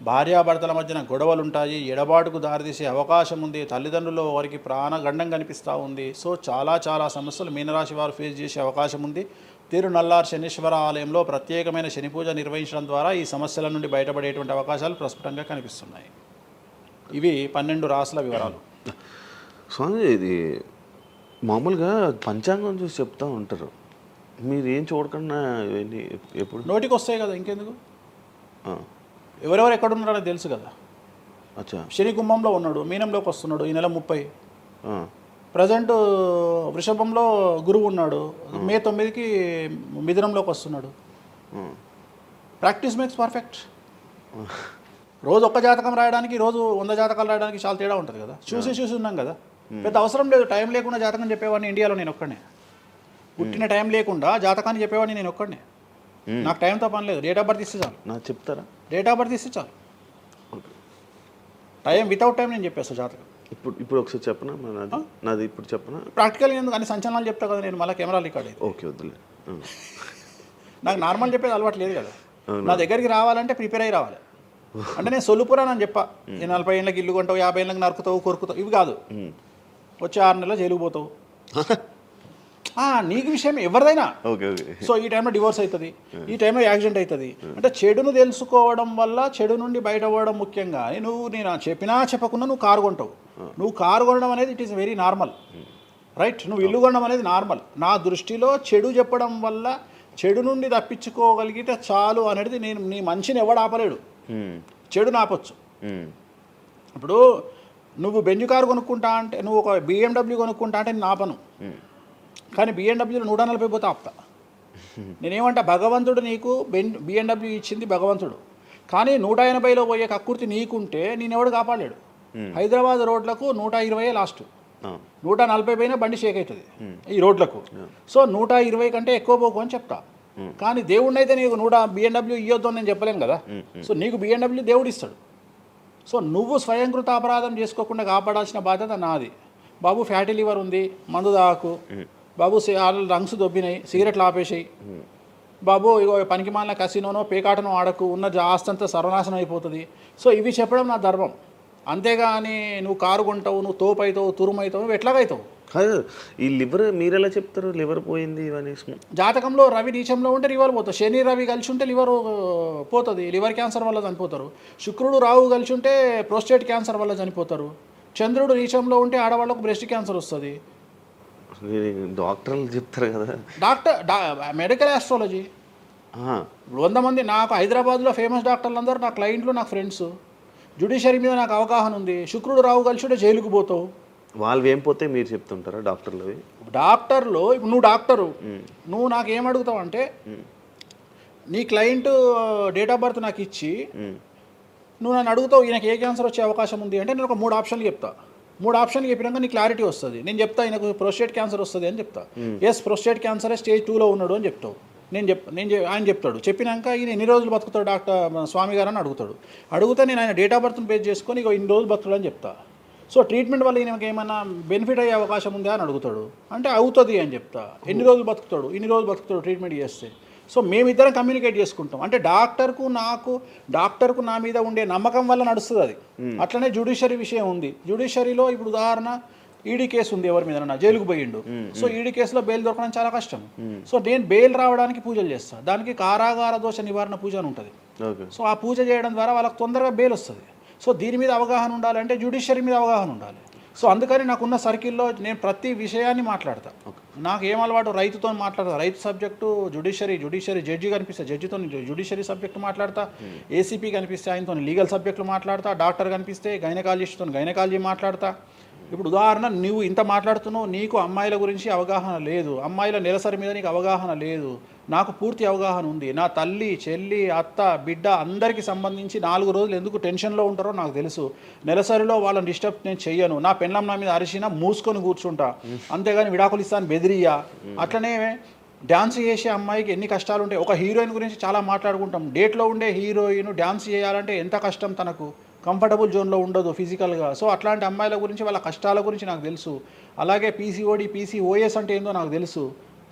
Speaker 3: భార్యాభర్తల మధ్యన గొడవలు ఉంటాయి, ఎడబాటుకు దారితీసే అవకాశం ఉంది. తల్లిదండ్రుల్లో వారికి ప్రాణగండం కనిపిస్తూ ఉంది. సో చాలా సమస్యలు మీనరాశి వారు ఫేస్ చేసే అవకాశం ఉంది. తిరునల్లారు శనీశ్వర ఆలయంలో ప్రత్యేకమైన శని పూజ నిర్వహించడం ద్వారా ఈ సమస్యల నుండి బయటపడేటువంటి అవకాశాలు ప్రస్ఫుటంగా కనిపిస్తున్నాయి. ఇవి 12 రాశుల వివరాలు.
Speaker 2: స్వామి, ఇది మామూలుగా పంచాంగం చూసి చెప్తూ ఉంటారు, మీరు ఏం చూడకుండా ఇవన్నీ ఎప్పుడు
Speaker 3: నోటికి వస్తాయి కదా, ఇంకెందుకు? ఎవరెవరు ఎక్కడున్నారో తెలుసు కదా.
Speaker 2: అచ్చా.
Speaker 3: శని కుంభంలో ఉన్నాడు, మీనంలోకి వస్తున్నాడు ఈ నెల 30. ప్రజెంట్ వృషభంలో గురువు ఉన్నాడు, మే 9కి మిథునంలోకి వస్తున్నాడు. Practice makes perfect. రోజు ఒక్క జాతకం రాయడానికి, రోజు 100 జాతకాలు రాయడానికి చాలా తేడా ఉంటుంది కదా. చూసి ఉన్నాం కదా, పెద్ద అవసరం లేదు. టైం లేకుండా జాతకం చెప్పేవాడిని ఇండియాలో నేను ఒక్కడే. పుట్టిన టైం లేకుండా జాతకాన్ని చెప్పేవాడిని నేను ఒక్కడే. నాకు టైంతో పని లేదు. డేట్ ఆఫ్ బర్త్ ఇస్తే చాలు.
Speaker 2: నాకు చెప్తారా?
Speaker 3: డేట్ ఆఫ్ బర్త్ ఇస్తే చాలు. టైం వితౌట్ టైం నేను చెప్పేస్తాను జాతకం.
Speaker 2: ఇప్పుడు ఒకసారి చెప్పనా? నాది ఇప్పుడు చెప్పనా?
Speaker 3: ప్రాక్టికల్ ఎందుకు అన్ని సంచలనాలు చెప్తా కదా నేను, మళ్ళీ కెమెరా రికార్డ్ అయ్యి.
Speaker 2: ఓకే, వద్దులే.
Speaker 3: నాకు నార్మల్ చెప్పేది అలవాటు లేదు కదా. నా దగ్గరికి రావాలంటే ప్రిపేర్ అయ్యి రావాలి. అంటే నేను సొల్లుపురాని అని చెప్పా, 40 ఏళ్ళకి ఇల్లు కొంటావు, 50 ఏళ్ళకి నరుకుతావు, కొరుకుతావు, ఇవి కాదు. వచ్చి 6 నెలలు జైలుకు పోతావు. నీకు విషయం ఎవరిదైనా. సో ఈ టైంలో డివోర్స్ అవుతుంది, ఈ టైంలో యాక్సిడెంట్ అవుతుంది. అంటే చెడును తెలుసుకోవడం వల్ల చెడు నుండి బయటపడడం ముఖ్యంగా. నేను చెప్పినా చెప్పకుండా నువ్వు కారు కొంటావు. నువ్వు కారు కొనడం అనేది it is very normal, right? నువ్వు ఇల్లు కొనడం అనేది నార్మల్. నా దృష్టిలో చెడు చెప్పడం వల్ల చెడు నుండి తప్పించుకోగలిగితే చాలు అనేది. నీ మంచిని ఎవడు ఆపలేడు. చెడుని ఆపొచ్చు. ఇప్పుడు నువ్వు బెంజ్ కారు కొనుక్కుంటా అంటే, నువ్వు ఒక BMW కొనుక్కుంటా అంటే నేను ఆపను. కానీ BMW 140 పోతే ఆపుతా. నేనేమంటా, భగవంతుడు నీకు BMW ఇచ్చింది భగవంతుడు, కానీ 180లో పోయే కక్కుర్తి నీకుంటే నేనెవడు కాపాడలేడు. హైదరాబాద్ రోడ్లకు 120 లాస్ట్, 140 పైన బండి షేక్ అవుతుంది ఈ రోడ్లకు. సో 120 కంటే ఎక్కువ పోకు అని చెప్తా. కానీ దేవుడిని అయితే నీకు BMW ఇవ్వద్దు అని నేను చెప్పలేను కదా. సో నీకు BMW దేవుడు ఇస్తాడు. సో నువ్వు స్వయంకృత అపరాధం చేసుకోకుండా కాపాడాల్సిన బాధ్యత నాది. బాబు ఫ్యాటీ లివర్ ఉంది, మందు తాకు. బాబు లంగ్స్ దొబ్బినాయి, సిగరెట్లు ఆపేసాయి. బాబు ఇగో పనికి మాలిన కసినోనో పేకాటనో ఆడకు, ఉన్న ఆస్తంతా సర్వనాశనం అయిపోతుంది. సో ఇవి చెప్పడం నా ధర్మం. అంతేగాని నువ్వు కారు కొంటావు, నువ్వు తోపైతావు, తురుమైతావు, నువ్వు ఎట్లాగైతావు?
Speaker 2: కాదు, ఈ లివర్ మీరు ఎలా చెప్తారు లివర్ పోయింది ఇవన్నీ?
Speaker 3: జాతకంలో రవి నీచంలో ఉంటే లివర్ పోతుంది, శని రవి కలిసి ఉంటే లివర్ పోతుంది, లివర్ క్యాన్సర్ వల్ల చనిపోతారు. శుక్రుడు రాహు కలిసి ఉంటే ప్రోస్టేట్ క్యాన్సర్ వల్ల చనిపోతారు. చంద్రుడు నీచంలో ఉంటే ఆడవాళ్ళకు బ్రెస్ట్ క్యాన్సర్ వస్తుంది.
Speaker 2: డాక్టర్లు చెప్తారు కదా.
Speaker 3: Medical astrology. 100 మంది నాకు హైదరాబాద్లో ఫేమస్ డాక్టర్లు అందరూ నా క్లయింట్లు, నా ఫ్రెండ్స్. జ్యుడిషియరీ మీద నాకు అవగాహన ఉంది. శుక్రుడు రాహు కలిసి ఉంటే జైలుకు పోతావు.
Speaker 2: వాళ్ళు ఏం పోతే మీరు చెప్తుంటారా డాక్టర్లు?
Speaker 3: డాక్టర్లు ఇప్పుడు నువ్వు డాక్టరు, నువ్వు నాకు ఏం అడుగుతావు అంటే, నీ క్లయింట్ డేట్ ఆఫ్ బర్త్ నాకు ఇచ్చి నువ్వు నన్ను అడుగుతావు ఈయనకి ఏ క్యాన్సర్ వచ్చే అవకాశం ఉంది అంటే, నేను ఒక 3 ఆప్షన్లు చెప్తా. 3 ఆప్షన్లు చెప్పినాక నీ క్లారిటీ వస్తుంది. నేను చెప్తా ఈయనకు ప్రోస్టేట్ క్యాన్సర్ వస్తుంది అని చెప్తా. ఎస్, ప్రోస్టేట్ క్యాన్సరే స్టేజ్ 2లో ఉన్నాడు అని చెప్తావు. ఆయన చెప్తాడు. చెప్పినాక ఈయన ఎన్ని రోజులు బతుకుతాడు డాక్టర్ స్వామి గారు అని అడుగుతాడు. అడిగితే నేను ఆయన డేట్ ఆఫ్ బర్త్ని బేస్ చేసుకొని ఇక ఇన్ని రోజులు బతుకుతాడు అని చెప్తా. సో ట్రీట్మెంట్ వల్ల ఈయనకి ఏమైనా బెనిఫిట్ అయ్యే అవకాశం ఉందా అని అడుగుతాడు. అంటే అవుతుంది అని చెప్తా. ఎన్ని రోజులు బతుకుతాడు? ఇన్ని రోజులు బతుకుతాడు ట్రీట్మెంట్ చేస్తే. సో మేమిద్దరం కమ్యూనికేట్ చేసుకుంటాం. అంటే డాక్టర్కు నా మీద ఉండే నమ్మకం వల్ల నడుస్తుంది అది. అట్లనే జ్యుడిషియరీ విషయం ఉంది. జ్యుడిషియరీలో ఇప్పుడు ఉదాహరణ ఈడీ కేసు ఉంది, ఎవరి మీద జైలుకు పోయిండు. సో ఈడీ కేసులో బెయిల్ దొరకడం చాలా కష్టం. సో నేను బెయిల్ రావడానికి పూజలు చేస్తాను. దానికి కారాగార దోష నివారణ పూజ అని ఉంటుంది. సో ఆ పూజ చేయడం ద్వారా వాళ్ళకి తొందరగా బెయిల్ వస్తుంది. సో దీని మీద అవగాహన ఉండాలంటే జ్యుడిషియరీ మీద అవగాహన ఉండాలి. సో అందుకని నాకున్న సర్కిల్లో నేను ప్రతి విషయాన్ని మాట్లాడతా. నాకు ఏం అలవాటు, రైతుతో మాట్లాడతా. రైతు సబ్జెక్టు జుడిషియరీ జడ్జి కనిపిస్తే జడ్జితో జుడిషియరీ సబ్జెక్టు మాట్లాడతా. ఏసీపీ కనిపిస్తే ఆయనతో లీగల్ సబ్జెక్టులు మాట్లాడతా. డాక్టర్ కనిపిస్తే గైనకాలజిస్ట్తో గైనకాలజీ మాట్లాడతా. ఇప్పుడు ఉదాహరణ, నువ్వు ఇంత మాట్లాడుతున్నావు, నీకు అమ్మాయిల గురించి అవగాహన లేదు, అమ్మాయిల నెలసరి మీద నీకు అవగాహన లేదు. నాకు పూర్తి అవగాహన ఉంది. నా తల్లి, చెల్లి, అత్త, బిడ్డ అందరికీ సంబంధించి 4 రోజులు ఎందుకు టెన్షన్లో ఉంటారో నాకు తెలుసు. నెలసరిలో వాళ్ళని డిస్టర్బ్ నేను చెయ్యను. నా పెళ్ళం నా మీద అరిచినా మూసుకొని కూర్చుంటా, అంతేగాని విడాకులు ఇస్తాను బెదిరియా. అట్లనే డ్యాన్స్ చేసే అమ్మాయికి ఎన్ని కష్టాలు ఉంటాయి. ఒక హీరోయిన్ గురించి చాలా మాట్లాడుకుంటాం. డేట్లో ఉండే హీరోయిన్ డ్యాన్స్ చేయాలంటే ఎంత కష్టం, తనకు కంఫర్టబుల్ జోన్లో ఉండదు ఫిజికల్గా. సో అట్లాంటి అమ్మాయిల గురించి, వాళ్ళ కష్టాల గురించి నాకు తెలుసు. అలాగే PCOD, PCOS అంటే ఏందో నాకు తెలుసు.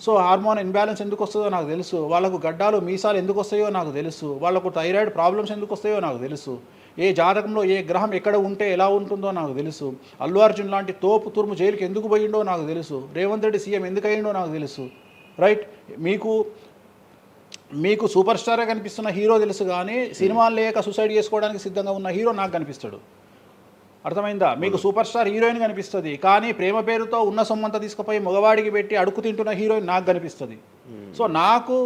Speaker 3: సో హార్మోన్ ఇన్బ్యాలెన్స్ ఎందుకు వస్తుందో నాకు తెలుసు. వాళ్ళకు గడ్డాలు, మీసాలు ఎందుకు వస్తాయో నాకు తెలుసు. వాళ్ళకు థైరాయిడ్ ప్రాబ్లమ్స్ ఎందుకు వస్తాయో నాకు తెలుసు. ఏ జాతకంలో ఏ గ్రహం ఎక్కడ ఉంటే ఎలా ఉంటుందో నాకు తెలుసు. అల్లు అర్జున్ లాంటి తోపు తురుము జైలుకి ఎందుకు పోయిండో నాకు తెలుసు. రేవంత్ రెడ్డి సీఎం ఎందుకు అయ్యిండో నాకు తెలుసు. రైట్, మీకు సూపర్ స్టార్గా కనిపిస్తున్న హీరో తెలుసు, కానీ సినిమాలు లేక సూసైడ్ చేసుకోవడానికి సిద్ధంగా ఉన్న హీరో నాకు కనిపిస్తాడు. అర్థమైందా? మీకు సూపర్ స్టార్ హీరోయిన్ కనిపిస్తుంది, కానీ ప్రేమ పేరుతో ఉన్న సొమ్మంతా తీసుకుపోయి మగవాడికి పెట్టి అడుక్కు తింటున్న హీరోయిన్ నాకు కనిపిస్తుంది. సో నాకు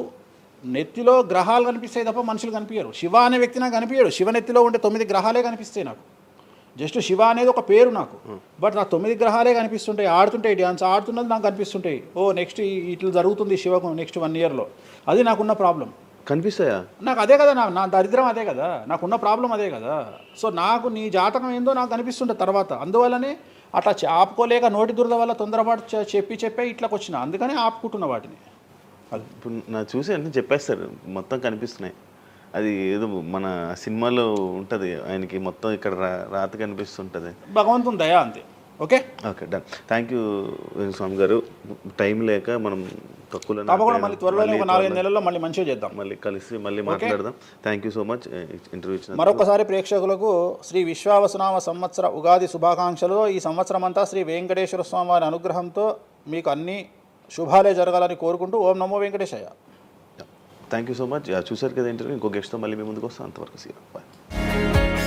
Speaker 3: నెత్తిలో గ్రహాలు కనిపిస్తాయి తప్ప మనుషులు కనిపించరు. శివ అనే వ్యక్తి నాకు కనిపించడు. శివ నెత్తిలో ఉండే 9 గ్రహాలే కనిపిస్తాయి నాకు. జస్ట్ శివ అనేది ఒక పేరు నాకు, బట్ నాకు 9 గ్రహాలే కనిపిస్తుంటాయి. ఆడుతుంటాయి, డ్యాన్స్ ఆడుతున్నది నాకు కనిపిస్తుంటాయి. నెక్స్ట్ ఇట్లా జరుగుతుంది శివకు నెక్స్ట్ 1 ఇయర్లో. అది నాకున్న ప్రాబ్లం.
Speaker 2: కనిపిస్తాయా?
Speaker 3: నాకు అదే కదా, నా దరిద్రం అదే కదా, నాకున్న ప్రాబ్లం అదే కదా. సో నాకు నీ జాతకం ఏందో నాకు కనిపిస్తుంటుంది తర్వాత. అందువల్లనే అట్లా ఆపుకోలేక నోటి దురద వల్ల తొందరపాటు చెప్పే ఇట్లాకి వచ్చిన. అందుకని ఆపుకుంటున్న వాటిని.
Speaker 2: అది ఇప్పుడు నా చూసి అన్నీ చెప్పేస్తారు, మొత్తం కనిపిస్తున్నాయి. అది ఏదో మన సినిమాలో ఉంటుంది, ఆయనకి మొత్తం ఇక్కడ రాత కనిపిస్తుంటుంది.
Speaker 3: భగవంతుని దయ అంతే. Okay
Speaker 2: done. Thank you Venu Swamy గారు. టైం లేక మనం తక్కువ
Speaker 3: తప్పకుండా మళ్ళీ త్వరలో 4-5 నెలల్లో మళ్ళీ మంచిగా చేద్దాం,
Speaker 2: మళ్ళీ కలిసి మళ్ళీ మాట్లాడదాం. Thank you so much interview ఇచ్చిన.
Speaker 3: మరొకసారి ప్రేక్షకులకు శ్రీ విశ్వావసునామ సంవత్సర ఉగాది శుభాకాంక్షలు. ఈ సంవత్సరం అంతా శ్రీ వెంకటేశ్వర స్వామి వారి అనుగ్రహంతో మీకు అన్ని శుభాలే జరగాలని కోరుకుంటూ ఓం నమో Venkateshayya.
Speaker 2: Thank you so much. చూసారు కదా ఇంటర్వ్యూ. ఇంకో గెస్ట్తో మళ్ళీ మీ ముందుకు వస్తాం. అంతవరకు సీ. బాయ్.